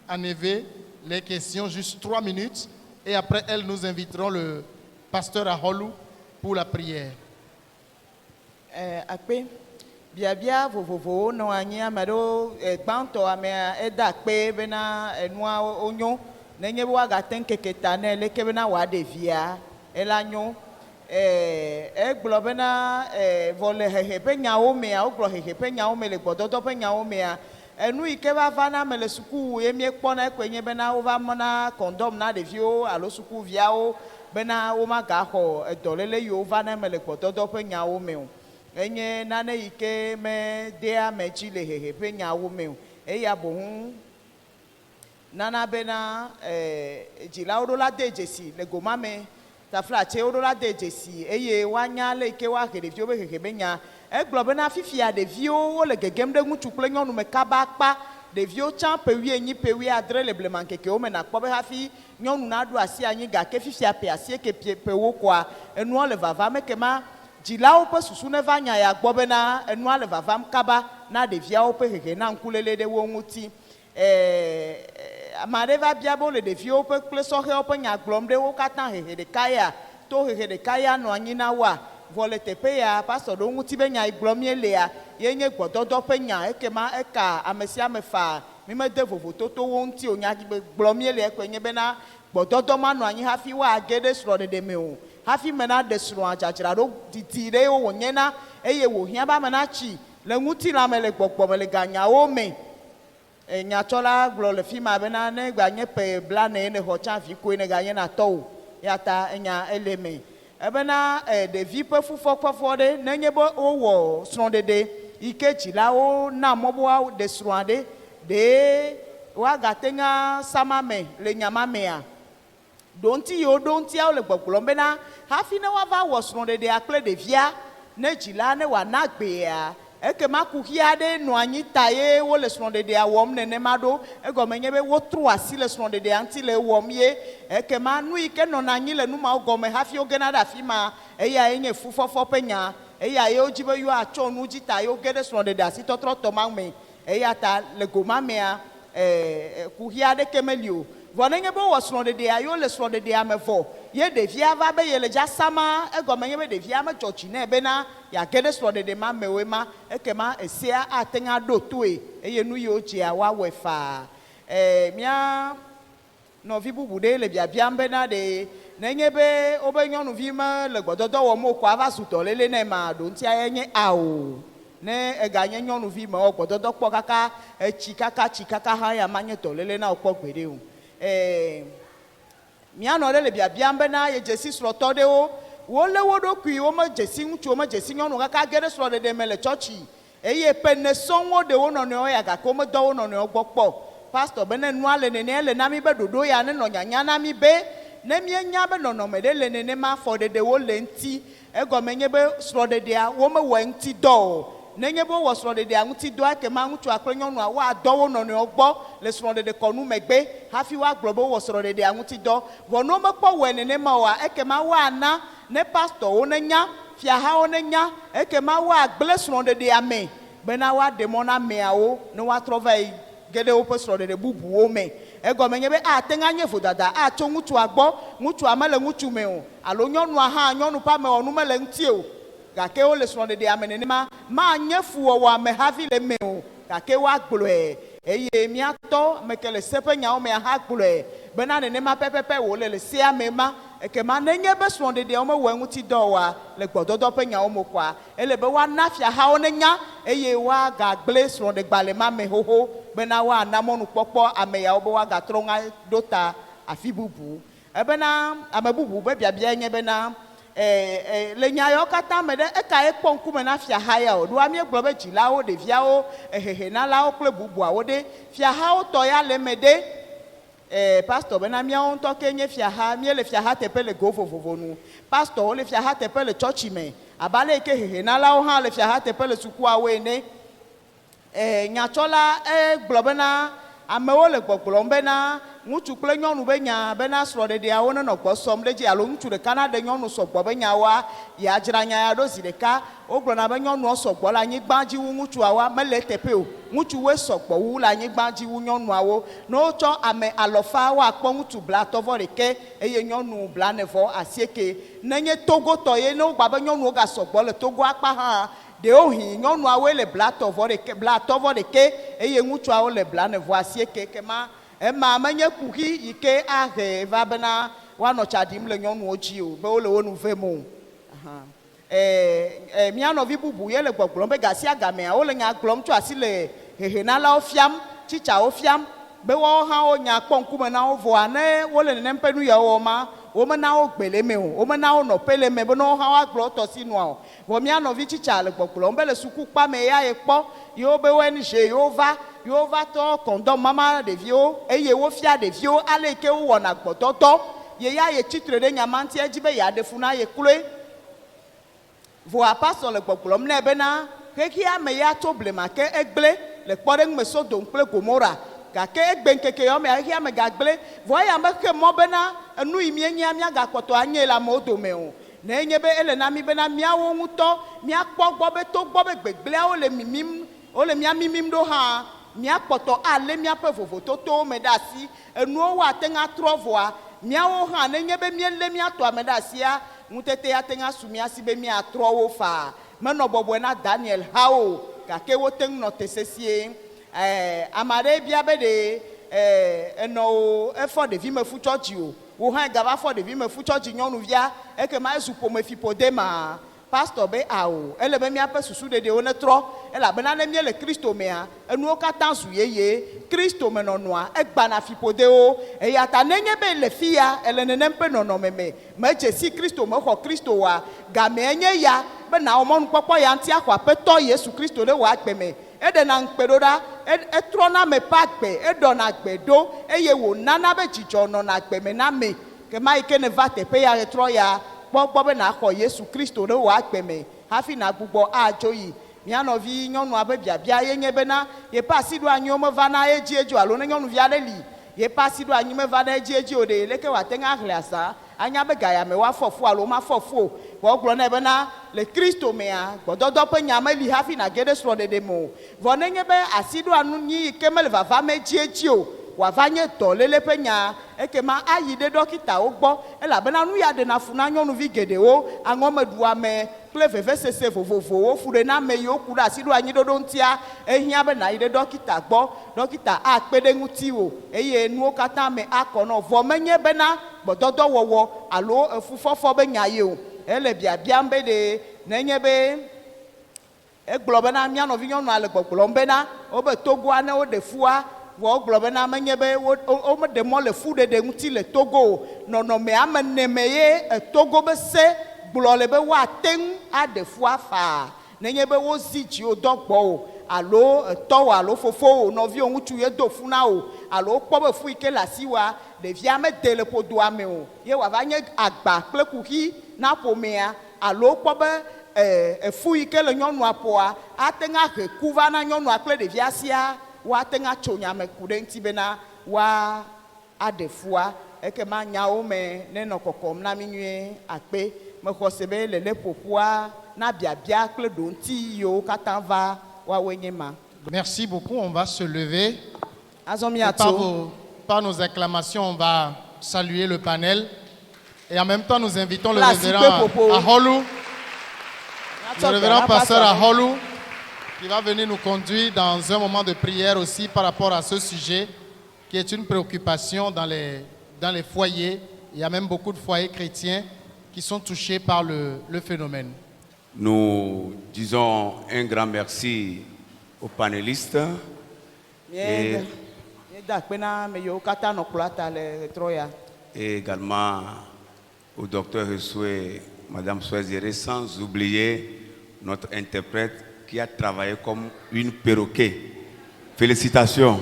en éveil les questions, juste 3 minutes, et après elles, nous inviterons le pasteur Aholu pour la prière. Akpe, biabia vovovo no anyi amado gbanto ame eda akpe bena enua onyo nenye wa gaten keketa na leke bena wa devia elanyo egblɔ bena vɔle hehe ƒe nyawo mea wogblɔ hehe ƒe nyawo me le gbɔdɔdɔ ƒe nyawo mea enu yi ke va va na me le suku ye miekpɔna ekoe nye bena wova mɔna kɔndɔm na ɖeviwo alo sukuviawo bena womagaxɔ edɔléle yiwo va na me le gbɔdɔdɔ ƒe nyawo me o enye nane yi ke me dea me dzi le hehe ƒe nyawo me o eya boŋu nana bena dzilawo ɖo la de dzesi le goma me tafla tse wo la de dzesi eye wanya le ke wa he ɖeviwo be hehe be nya egblɔ bena fifia ɖeviwo wo le gegem ɖe ŋutsu kple nyɔnu me kaba kpa ɖeviwo tsã pe 8 pe 10 le blemankekewo me nakpɔ be hafi nyɔnu naɖo asi anyi gake fifia pe 9 pe wo koa enua le vavam kema dzilawo ƒe susu ne va nya ya gbɔ bena enua le vavam kaba na ɖeviawo ƒe hehe na ŋkulele ɖe wo ŋuti amade va bia bo le ɖeviwo ƒe kple sɔhɛwo ƒe nya gblɔm ɖe wo katã hehe ɖeka ya to hehe ɖeka ya nɔ anyi na wa vɔ le teƒe ya pastor ɖewo ŋuti be nya yi gblɔm mielea ye nye gbɔdɔdɔ ƒe nya ekema eka ame sia ame fa mi mede vovototowo ŋuti o nya gblɔm mielea ekoe nye bena gbɔdɔdɔ ma nɔ anyi hafi woage ɖe srɔ̃ɖeɖe me o hafi me na ɖe srɔ̃a dzadzraɖo didi ɖe wo wònye na eye wòhiã be ame na tsi le ŋutilã le gbɔgbɔ me le ganyawo me nyatsɔla gblɔ le fi ma bena ne gbanye pe blane ne xɔ tsã vi koe ne ganye na tɔwo ya ta enya ele me ebena ɖevi ƒe fufɔkpɔfɔ ɖe nenye be wowɔ srɔ̃ɖeɖe yi ke dzilawo na mɔ be woaɖe srɔ̃a ɖe woagate ŋa sama me le nyama mea ɖo ŋuti yiwo ɖo ŋutiawo le gbɔgblɔm bena hafi ne woava wɔ srɔ̃ɖeɖea kple ɖevia ne dzila ne wòana gbea ekema kuxi aɖe nɔ anyi ta ye wole srɔ̃ɖeɖea wɔm nenema ɖo egɔme nye be wotro asi le srɔ̃ɖeɖea ŋuti le wɔm ye ekema nu yi ke nɔna anyi le nu mawo gɔme hafi wogena ɖe afi ma eya nye fufɔfɔ ƒe nya eya ye wodzi be yewoatsɔ nu dzi ta ye woge ɖe srɔ̃ɖeɖe asitɔtrɔ tɔ ma me eya ta le goma mea kuxi aɖe ke meli o vɔ nenye be wɔ srɔ̃ɖeɖea ye wole srɔ̃ɖeɖea me vɔ ye ɖevia va be ye le dza sama egɔme nye be ɖevia medzɔ tsi nɛ bena yage ɖe srɔ̃ɖeɖe ma mewoe ma ekema esea ate ŋa ɖo toe eye nu yiwo dzia woawɔe faa mía nɔvi bubu ɖe le biabiam bena ɖe nenye be wobe nyɔnuvi me le gbɔdɔdɔ wɔm o ko ava zu dɔléle nɛ ma ɖo ŋutia ye nye ao ne eganye nyɔnuvi me wɔ gbɔdɔdɔ kpɔ kaka tsi kaka hã ya ma nye dɔléle na wo kpɔ gbeɖe o míanɔ ɖe le biabiam bena ye dzesi srɔ̃tɔ ɖewo wolé wo ɖokui wome dzesi ŋutsu wome dzesi nyɔnu kaka ge ɖe srɔ̃ɖeɖe me le tsɔtsi eye pene sɔŋ woɖe wo nɔnɔewo ya gake womedɔ wo nɔnɔewo gbɔ kpɔ pastor be ne nua le nenea le na mi be ɖoɖo ya nenɔ nyanya na mi be ne mienya be nɔnɔme ɖe le nenema fɔɖeɖewo le ŋuti egɔme nye be srɔ̃ɖeɖea womewɔe ŋuti dɔ o nenye be wowɔ srɔ̃ɖeɖea ŋuti dɔ ekema ŋutsua kple nyɔnua woadɔ wo nɔnɔewo gbɔ le srɔ̃ɖeɖe kɔnu megbe hafi woagblɔ be wowɔ srɔ̃ɖeɖea ŋuti dɔ vɔ ne womekpɔ wɔe nenema oa ekema woana ne pastorwo nenya fiahawo nenya ekema woagblẽ srɔ̃ɖeɖea me bena woaɖe mɔ na ameawo ne woatrɔ va yi ge ɖe woƒe srɔ̃ɖeɖe bubuwo me egɔme nye be ate ŋu anye vodada atso ŋutsua gbɔ ŋutsua mele ŋutsu me o alo nyɔnua hã nyɔnu ƒe amewɔnu mele ŋuti o gake wole srɔ̃ɖeɖea me nenema manye fuwɔwɔ ame hafi le me o gake woagblɔe eye míatɔ ame ke le seƒe nyawo mea hã gblɔe bena nenema pɛpɛpɛ wòle le sea me ma ekema nenye be srɔ̃ɖeɖeawo mewɔ eŋuti dɔ oa le gbɔdɔdɔ ƒe nyawo me koa ele be woana fiahawo nenya eye woagagblẽ srɔ̃ɖegbalẽ ma me xoxo bena woana mɔnukpɔkpɔ ame yawo be woagatrɔ ŋu ɖo ta afi bubu ebena ame bubu be biabia nye bena le nya yawo katã me ɖe eka ye kpɔ ŋkume na fiaha ya o ɖoa míegblɔ be dzilawo ɖeviawo hehenalawo kple bubuawo ɖe fiahawo tɔ ya le me ɖe pastor bena míawo ŋutɔ ke nye fiaha míele fiaha teƒe le go vovovo nu pastorwo le fiaha teƒe le tsɔtsi me abale yi ke hehenalawo hã le fiaha teƒe le sukuawo ene nyatsɔla gblɔ bena amewo le gbɔgblɔm bena ŋutsu kple nyɔnu be nya bena srɔ̃ɖeɖeawo nenɔ gbɔ sɔm ɖe dzi alo ŋutsu ɖeka na ɖe nyɔnu sɔgbɔ be nyawoa yeadzra nya ya ɖo zi ɖeka wogblɔna be nyɔnuwo sɔgbɔ le anyigba dzi wu ŋutsuawoa mele teƒe o ŋutsuwoe sɔgbɔ wu le anyigba dzi wu nyɔnuawo ne wotsɔ ame alɔfa woakpɔ ŋutsu blatɔvɔ-ɖekɛ eye nyɔnu blanevɔ-asieke nenye togotɔ ye ne wogba be nyɔnuwo gasɔgbɔ le togo akpa hã ɖewohi nyɔnuawoe le blatɔvɔ-ɖekɛ eye ŋutsuawo le blanevɔ-asieke kema ema menye kuxi yi ke ahe va bena woanɔ tsa ɖim le nyɔnuwo dzi o be wole wo nu vem o mía nɔvi bubu ye le gbɔgblɔm be gasia gamea wole nya gblɔm tso asi le hehenalawo fiam tsitsawo fiam be woawo hã wonya kpɔ ŋkume na wo vɔa ne wole nenem ƒe nu yawo wɔm ma womena wo gbe le me o womena wo nɔƒe le me be ne wo hã woagblɔ tɔsinua o vɔ mía nɔvi tsitsa le gbɔgblɔm be le sukukpa me ya ye kpɔ yewo be ONG yewo va tɔ kɔndɔm mama ɖeviwo eye wofia ɖeviwo ale yi ke wowɔna gbɔdɔdɔ ye ya ye tsitre ɖe nyamantia dzi be yeaɖe fu na ye kloe vɔa pastor le gbɔgblɔm nɛ bena xexi ame ya tso blema ke egblẽ le kpɔɖeŋu me Sodom kple Gomora gake egbe ŋkeke yawo mea xexi ame gagblẽ vɔ eya mexe mɔ bena enu yi míenyia míagakpɔtɔ anye le amewo dome o ne enye be ele na mi bena míawo ŋutɔ míakpɔ gbɔ be togbɔ be gbegblẽawo le mimim wole mía mimim ɖo hã míakpɔtɔ alé míaƒe vovototowo me ɖe asi enuwo woate ŋu atrɔ vɔa míawo hã nenye be míelé míatɔa me ɖe asia ŋutete ate ŋu asu mía si be míatrɔ wo faa menɔ bɔbɔe na Daniel ha o gake wote ŋu nɔ te sesie ame aɖe bia be ɖe enɔwo efɔ ɖevi me fu tsɔtsi o wo hã gava fɔ ɖevi me fu tsɔtsi nyɔnuvia ekema ezu ƒomefi ƒode ma pastor be awo ele be míaƒe susu ɖeɖewo netrɔ elabena ne míele Kristo mea enuwo katã zu yeye Kristo me nɔnɔa egbana fiƒodewo eya ta nenye be le fia ele nenem ƒe nɔnɔme me medze si Kristo mexɔ Kristo oa gamea nye ya be nawɔ mɔnukpɔkpɔ ya ŋuti axɔ Aƒetɔ Yesu Kristo ɖe wò agbe me eɖena ŋukpe ɖo ɖa etrɔna ame ƒe agbe eɖɔna agbe ɖo eye wònana be dzidzɔ nɔna agbe me na me kema yi ke ne va teƒe ya etrɔ ya gbɔgbɔ be naxɔ Yesu Kristo ɖe wò agbe me hafi nagbugbɔ adzo yi mía nɔvi nyɔnua be biabia ye nye bena yeƒe asi ɖo anyiwo meva na edzi edzo alo ne nyɔnuvi aɖe li yeƒe asi ɖo anyi meva na edzi edzi o ɖe leke wòate ŋu ahle asa anya be gayame woafɔ fu alo womafɔ fu o vɔ gblɔ nɛ bena le Kristo mea gbɔdɔdɔ ƒe nya meli hafi nage ɖe srɔ̃ɖeɖe me o vɔ nenye be asi ɖo anu nyi yi ke mele vava me edzi edzi o wòava nye dɔléle ƒe nya ekema ayi ɖe ɖɔkitawo gbɔ elabena nu ya ɖena fu na nyɔnuvi geɖewo aŋɔmeɖuame kple vevesese vovovowo fu ɖe na ame yiwo ku ɖe asi ɖo anyiɖoɖo ŋutia ehiã be nàyi ɖe ɖɔkita gbɔ ɖɔkita akpe ɖe ŋutiwò eye nuwo katã me akɔ nɔ vɔ menye bena gbɔdɔdɔ wɔwɔ alo efufɔfɔ be nya ye o ele biabiam be ɖe nenye be egblɔ bena mía nɔvi nyɔnua le gbɔgblɔm bena wobe Togoa ne woɖe fua vɔ gblɔ bena menye be womeɖe mɔ le fuɖeɖe ŋuti le Togo o nɔnɔme ame neme ye Togo be se gblɔ le be woate ŋu aɖe fua faa nenye be wozi dziwo dɔ gbɔ o alo tɔwò alo fofowo nɔviwo ŋutsu ye do fu na o alo kpɔ be fu yi ke le asiwa ɖevia mede le ƒodoa me o ye wòava nye agba kple kuxi na ƒomea alo kpɔ be efu yi ke le nyɔnua ƒoa ate ŋu ahe ku va na nyɔnua kple ɖevia sia woate ŋu atso nyame ku ɖe ŋuti bena woa aɖe fua ekema nyawo me nenɔ kɔkɔm na mi nyuie akpe mexɔ se be lele ƒoƒua na biabia kple ɖoŋti yiwo katã va woawoe nye ma. Merci beaucoup, on va se lever. Azɔ C'est pas miatso. par nos acclamations, on va saluer le panel. Et en même temps, nous invitons le La révérend cité Popo. Aholu, le révérend Pas pasteur ça. Aholu, qui va venir nous conduire dans un moment de prière aussi par rapport à ce sujet, qui est une préoccupation dans les foyers. Il y a même beaucoup de foyers chrétiens qui sont touchés par le phénomène. Nous disons un grand merci aux panélistes et également au docteur Resoué, Madame Soisiré, sans oublier notre interprète qui a travaillé comme une perroquet. Félicitations.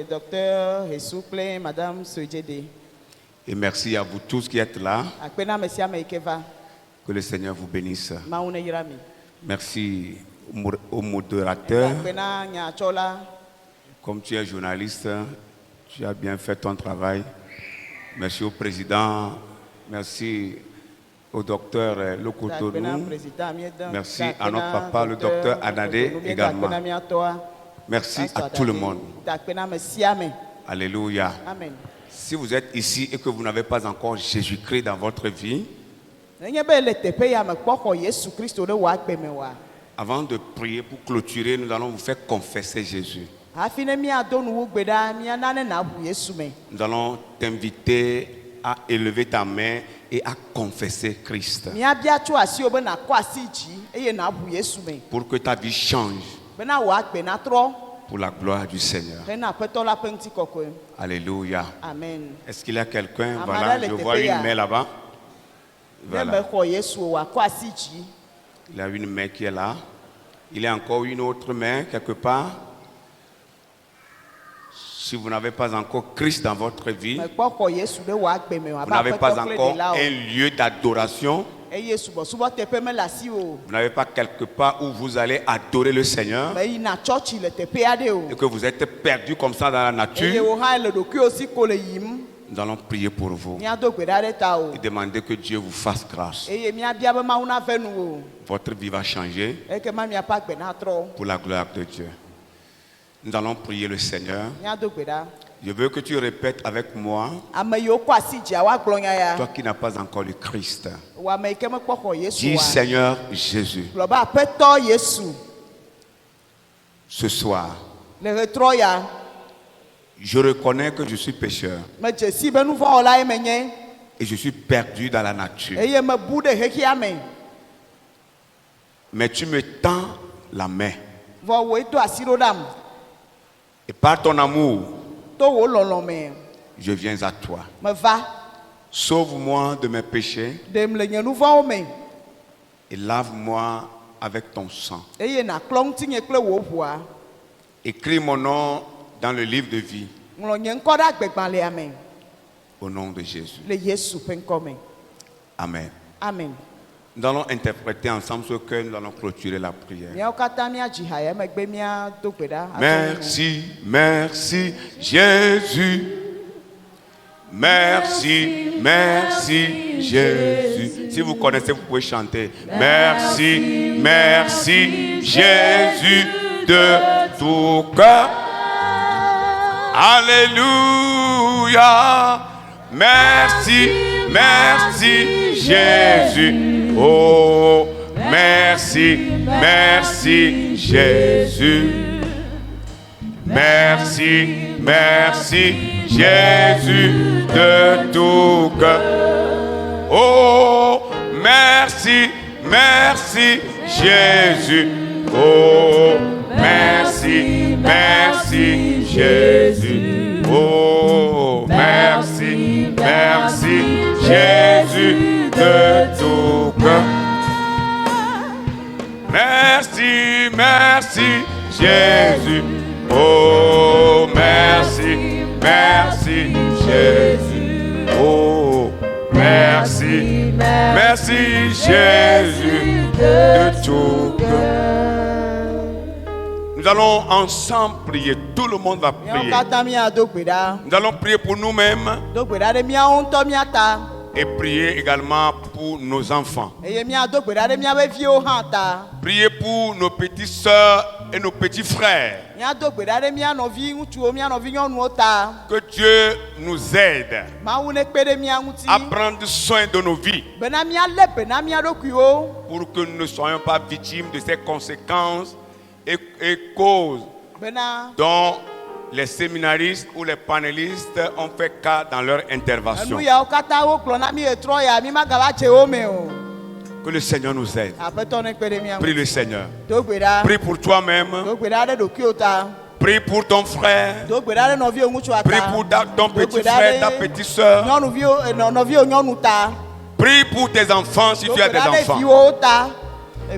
Docteur Resoué, Madame Sojedé. Et merci à vous tous qui êtes là. Que le Seigneur vous bénisse. Merci au modérateur. Comme tu es journaliste, tu as bien fait ton travail. Merci au président. Merci au docteur Lokotonou. Merci à notre papa, le docteur Anadé également. Merci à tout le monde. Alléluia. Amen. Si vous êtes ici et que vous n'avez pas encore Jésus-Christ dans votre vie, avant de prier pour clôturer, nous allons vous faire confesser Jésus. Nous allons t'inviter à élever ta main et à confesser Christ. Pour que ta vie change. Pour la gloire du Seigneur. Alléluia. Amen. Est-ce qu'il y a quelqu'un? Voilà, je vois une main là-bas. Voilà. Il y a une main qui est là. Il y a encore une autre main quelque part. Si vous n'avez pas encore Christ dans votre vie, vous n'avez pas encore un lieu d'adoration, vous n'avez pas quelque part où vous allez adorer le Seigneur et que vous êtes perdu comme ça dans la nature, nous allons prier pour vous et demander que Dieu vous fasse grâce. Votre vie va changer pour la gloire de Dieu. Nous allons prier le Seigneur. Je veux que tu répètes avec moi, toi qui n'as pas encore le Christ. Dis Seigneur Jésus, ce soir, je reconnais que je suis pécheur et je suis perdu dans la nature. Mais tu me tends la main. Et par ton amour, je viens à toi. Sauve-moi de mes péchés et lave-moi avec ton sang. Écris mon nom dans le livre de vie. Au nom de Jésus. Amen. Amen. Nous allons interpréter ensemble ce que nous allons clôturer la prière. Merci, merci Jésus. Merci, merci Jésus. Si vous connaissez, vous pouvez chanter. Merci, merci Jésus de tout cœur. Alléluia. Merci, merci Jésus. Oh, merci, merci Jésus. Merci, merci Jésus de tout cœur. Oh, merci, merci Jésus. Oh, merci, merci Jésus. Oh, merci, merci Jésus de tout cœur. Merci, merci Jésus. Oh, merci, merci Jésus. Oh, merci, merci Jésus de tout cœur. Nous allons ensemble prier. Tout le monde va prier. Nous allons prier pour nous-mêmes. Et priez également pour nos enfants. eye míado gbe ɖa ɖe míaƒe viwo hã ta. Priez pour nos petites sœurs et nos petits frères. Míado gbe ɖa ɖe mía nɔvi ŋutsuwo mía nɔvi nyɔnuwo ta. Que Dieu nous aide Mawu nekpe ɖe mía ŋuti. à prendre soin de nos vies Bena míalé be na mía ɖokuiwo. pour que nous ne soyons pas victimes de ces conséquences et causes Bena dont les séminaristes ou les panélistes ont fait cas dans leur intervention. enu yawo katã wokplɔ na mí etrɔ ya mí magava tse wo me o. Que le Seigneur nous aide. Aƒetɔ nekpe ɖe mía Prie ŋuti. le Seigneur. Do gbe ɖa. Prie pour toi-même. Do gbe ɖa ɖe ɖokuiwo ta. Prie pour ton frère. Do gbe ɖa ɖe nɔviwo ŋutsua ta. Prie pour ton Do petit gbe ɖa frère, ɖe ta petite soeur. Nyɔnuviwo nɔviwo nyɔnu ta. Prie pour tes enfants si Do tu as gbe des ɖa ɖe enfants. viwo ta.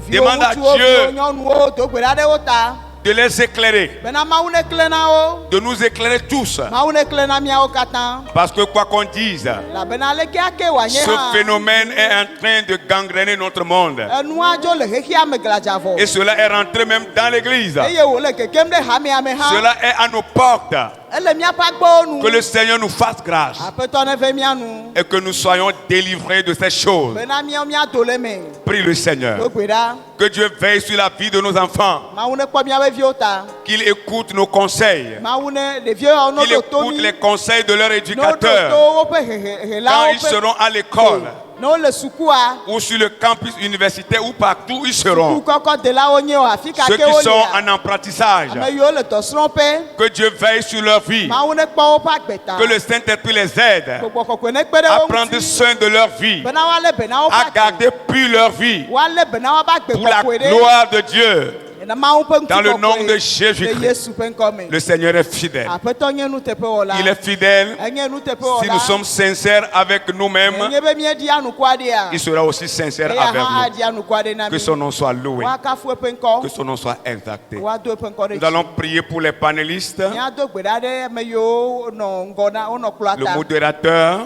Viwo Demande à ŋutsuwo, Dieu viwo nyɔnuwo do gbe ɖa ɖe wo ta. de les éclairer, Bena Mawu nekle na wo. de nous éclairer tous. Mawu nekle na míawo katã. Parce que quoi qu'on dise, Labena leke ake wòanye ce hã. phénomène est en train de gangréner notre monde. Enua dzo le xexea me gladza vɔ. Et cela est rentré même dans l'église. Eye wòle kekem ɖe hameame hã. Cela est à nos portes. Ele míaƒe agbowo nu. Que le Seigneur nous fasse grâce Aƒetɔ neve mía nu. et que nous soyons délivrés de ces choses. Bena míawo míado le me. Prie le Seigneur. Do gbe ɖa. Que Dieu veille sur la vie de nos enfants. Mawu nekpɔ míaƒe viwo ta. Qu'il écoute nos conseils. Mawu ne ɖeviwo no Qu'il ɖo to écoute mí. les conseils de leur No ɖo éducateur. to woƒe Quand helawo ils seront à l'école Ne wole sukua. ou sur le campus universitaire ou partout où ils Suku seront. kɔkɔ delawo nye o afi Ceux kake qui wo sont lia. en apprentissage. Ame yiwo le dɔsrɔ̃ƒe. Que Dieu veille sur leur vie. Mawu nekpɔ woƒe agbeta. Que le Saint-Esprit les aide Gbɔgbɔ kɔkɔe nekpe ɖe à wo prendre ŋuti. soin de leur vie. Bena woalé be na woƒe À agbe. garder pure leur vie. Woalé be na woƒe agbe Pour la kɔkɔe ɖe. gloire de Dieu. Na Mawu ƒe Dans le ŋutikɔkɔe nom de le Jésus-Christ. Yesu ƒe ŋkɔ me. Le Seigneur est fidèle. Aƒetɔ nye nuteƒewɔla. Il est fidèle. Enye nuteƒewɔla. Si nous sommes sincères avec nous-mêmes, Enye be míeɖi anukua ɖea. il sera aussi sincère Eya avec hã nous. aɖi anukua ɖe na Que mí. son nom soit loué. Woakafu eƒe ŋkɔ. Que son nom soit exalté. Woado eƒe ŋkɔ ɖe Nous dzi. allons prier pour les panélistes, Míado gbe ɖa ɖe ame yiwo nɔ ŋgɔ na wonɔ kplɔa le ta. modérateur,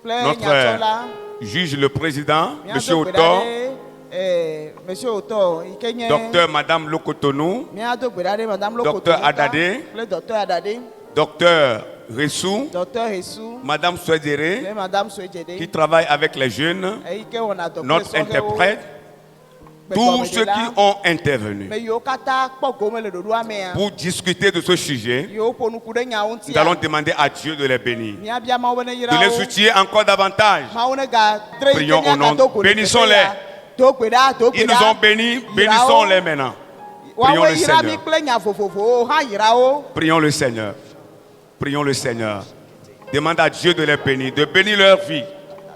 Kple notre nyatsɔla. juge, le président, Monsieur Míado gbe ɖa Autor, ɖe Monsieur Autor yi ke nye. docteur Madame Locotonou, Míado gbe ɖa ɖe Madame Lokoto. Docteur Adade. Kple Docteur Adade. docteur Ressou, Docteur Hesu. Madame Swedere, Kple Madame Soedjede. qui travaille avec les jeunes, Eyi ke wɔna dɔ kple notre sɔhɛwo. interprète, tous ceux qui ont intervenu Me yiwo katã kpɔ gome le ɖoɖoa mea. pour discuter de ce sujet. Yiwo ƒo nuku ɖe nyawo Nous allons ŋutia. demander à Dieu de les bénir, Míabia Mawu be ne de yra les wo. soutenir encore davantage. Mawu ne ga dre yi ke Prions au nom. míagado go le Bénissons-les. teƒea. Do gbe ɖa, do gbe Ils nous ɖa. ont bénis, bénissons-les maintenant. Prions Woawoe le yra mi Seigneur. kple nya vovovowo hã yra wo. Prions le Seigneur. Prions le Seigneur. Demande à Dieu de les bénir, de bénir leur vie.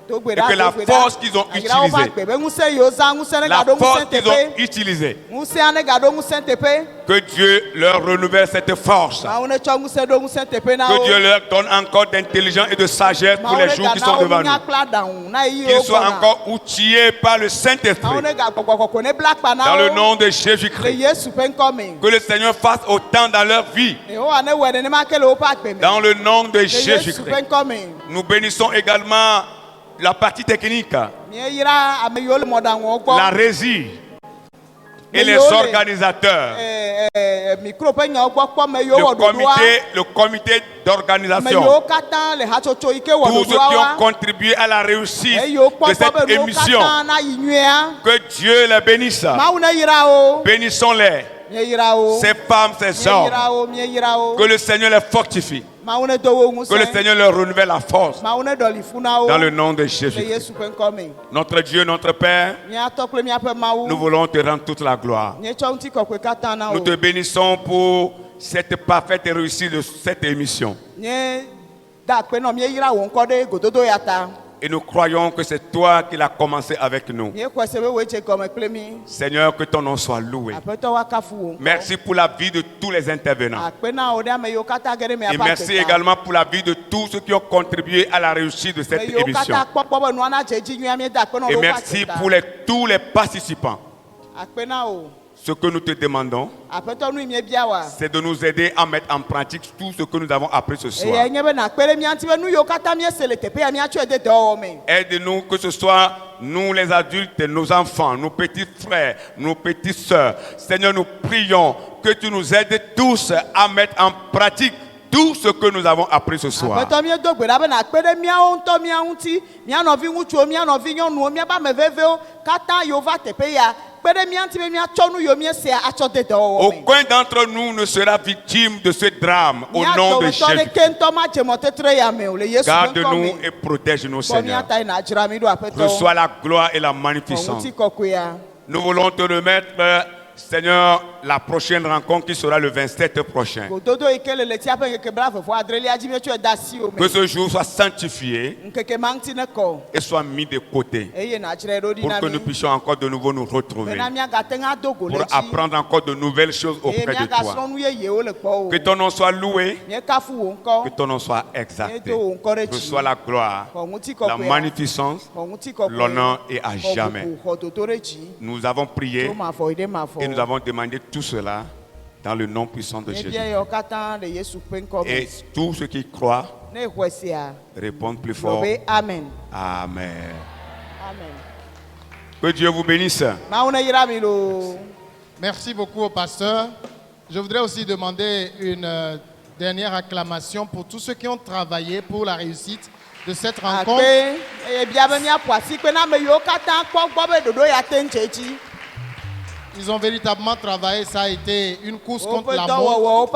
Do gbe Et ɖa, que la do gbe force ɖa. qu'ils ont Ayra woƒe utilisée, agbe be ŋusẽ yiwo zã ŋusẽ ne la gaɖo force ŋusẽ qu'ils ont teƒe. utilisée, Ŋusẽ ne gaɖo ŋusẽ teƒe. que Dieu leur renouvelle cette force. Mawu ne tsɔ ŋusẽ ɖo ŋusẽ teƒe na Que wo. Dieu leur donne encore d'intelligence et de sagesse pour Mawu les ne jours qui ga sont na wo devant nunya nous. kple aɖaŋu na yi Qu'ils yiwo soient gbɔna. encore outillés par le Mawu Saint-Esprit. ne ga gbɔgbɔ kɔkɔe ne bla akpa na Dans le wo. nom de Le Jésus-Christ. Yesu ƒe ŋkɔ me. Que le Seigneur fasse autant dans leur vie. Yehowa ne wɔe nenema ke le woƒe agbe me. Dans le nom de Le Yesu ƒe Jésus-Christ. ŋkɔ me. Nous bénissons également la partie technique, Míeyra ame yiwo le mɔɖaŋuwo gbɔ. la régie et les Meyiwo le, organisateurs. Mikro ƒe nyawo gbɔ kpɔ ame yiwo Le wɔ ɖoɖoa. comité Ame d'organisation. yiwo katã le hatsotso yi ke wɔ Tous ceux qui ɖoɖoa ont contribué à la réussite eyiwo kpɔ de kpɔ cette be nuwo émission. katã na yi nyuia. Que Dieu les bénisse. Mawu ne yra wo. Bénissons-les. Míeyra wo. Ces femmes, ces hommes. Míeyra wo. Míeyra wo. Que le Seigneur les fortifie. Mawu ne do wo Que le ŋusẽ. Seigneur leur renouvelle la force. Mawu ne ɖɔli fu na wo. Dans le nom de Le Jésus. Yesu ƒe ŋkɔ me. Notre Dieu, notre Père, Míatɔ kple míaƒe Mawu. nous voulons te rendre toute la gloire. Míetsɔ ŋutikɔkɔe katã na Nous wo. te bénissons pour cette parfaite réussite de cette émission. Mie da akpe nɔ míeyra wo ŋkɔ ɖe gododo ya ta. Et nous croyons que c'est toi qui l'as commencé avec nous. Míexɔe se be woe dze gɔme kple mí. Seigneur, que ton nom soit loué. Aƒetɔ woakafu wo ŋkɔ. Merci pour la vie de tous les intervenants. Akpe na wo ɖe ame yiwo katã ge ɖe Et míaƒe merci agbeta. également pour la vie de tous ceux qui ont contribué à la réussite de cette Ame yiwo émission. katã kpɔkpɔ be nua na dze edzi nyuia míeda akpe na wo Et ɖe woƒe merci agbeta. pour tous les participants. Akpe na wo. Ce que nous te demandons, Aƒetɔ nu yi míebia wa. c'est de nous aider à mettre en pratique tout ce que nous avons appris ce soir. Eya nye be nakpe ɖe mía ŋuti be nu yiwo katã míese le teƒe ya míatsɔe de dɔwɔwɔ me. Aide-nous, que ce soit nous les adultes, nos enfants, nos petits frères, nos petites sœurs. Seigneur, nous prions que tu nous aides tous à mettre en pratique tout ce que nous avons appris ce soir. Aƒetɔ míedo gbe ɖa be nàkpe ɖe míawo ŋutɔ mía ŋuti, mía nɔvi ŋutsuwo, mía nɔvi nyɔnuwo, míaƒe ame vevewo katã yiwo va teƒe ya. Kpe ɖe mía ŋuti be míatsɔ nu yiwo míesea atsɔ de dɔwɔwɔ me. Aucun d'entre nous ne sera victime de ce drame au nom de Jésus. Garde-nous et protège-nous, Seigneur. Reçois la gloire et la magnificence. Nous voulons te remettre, Seigneur, la prochaine rencontre qui sera le 27 prochain. Que ce jour soit sanctifié et soit mis de côté pour que nous puissions encore de nouveau nous retrouver, pour apprendre encore de nouvelles choses auprès de toi. Que ton nom soit loué, que ton nom soit exalté. Reçois la gloire, la magnificence, l'honneur et à jamais. Nous avons prié et nous avons demandé tout cela dans le nom puissant de Jésus. Et tous ceux qui croient répondent plus fort. Amen. Amen. Que Dieu vous bénisse. Merci beaucoup au pasteur. Je voudrais aussi demander une dernière acclamation pour tous ceux qui ont travaillé pour la réussite de cette rencontre. Ils ont véritablement travaillé, ça a été une course contre la montre.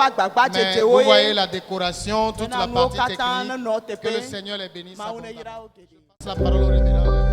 Mais vous voyez la décoration, toute la partie technique. Que le Seigneur les bénisse. La parole au révérend.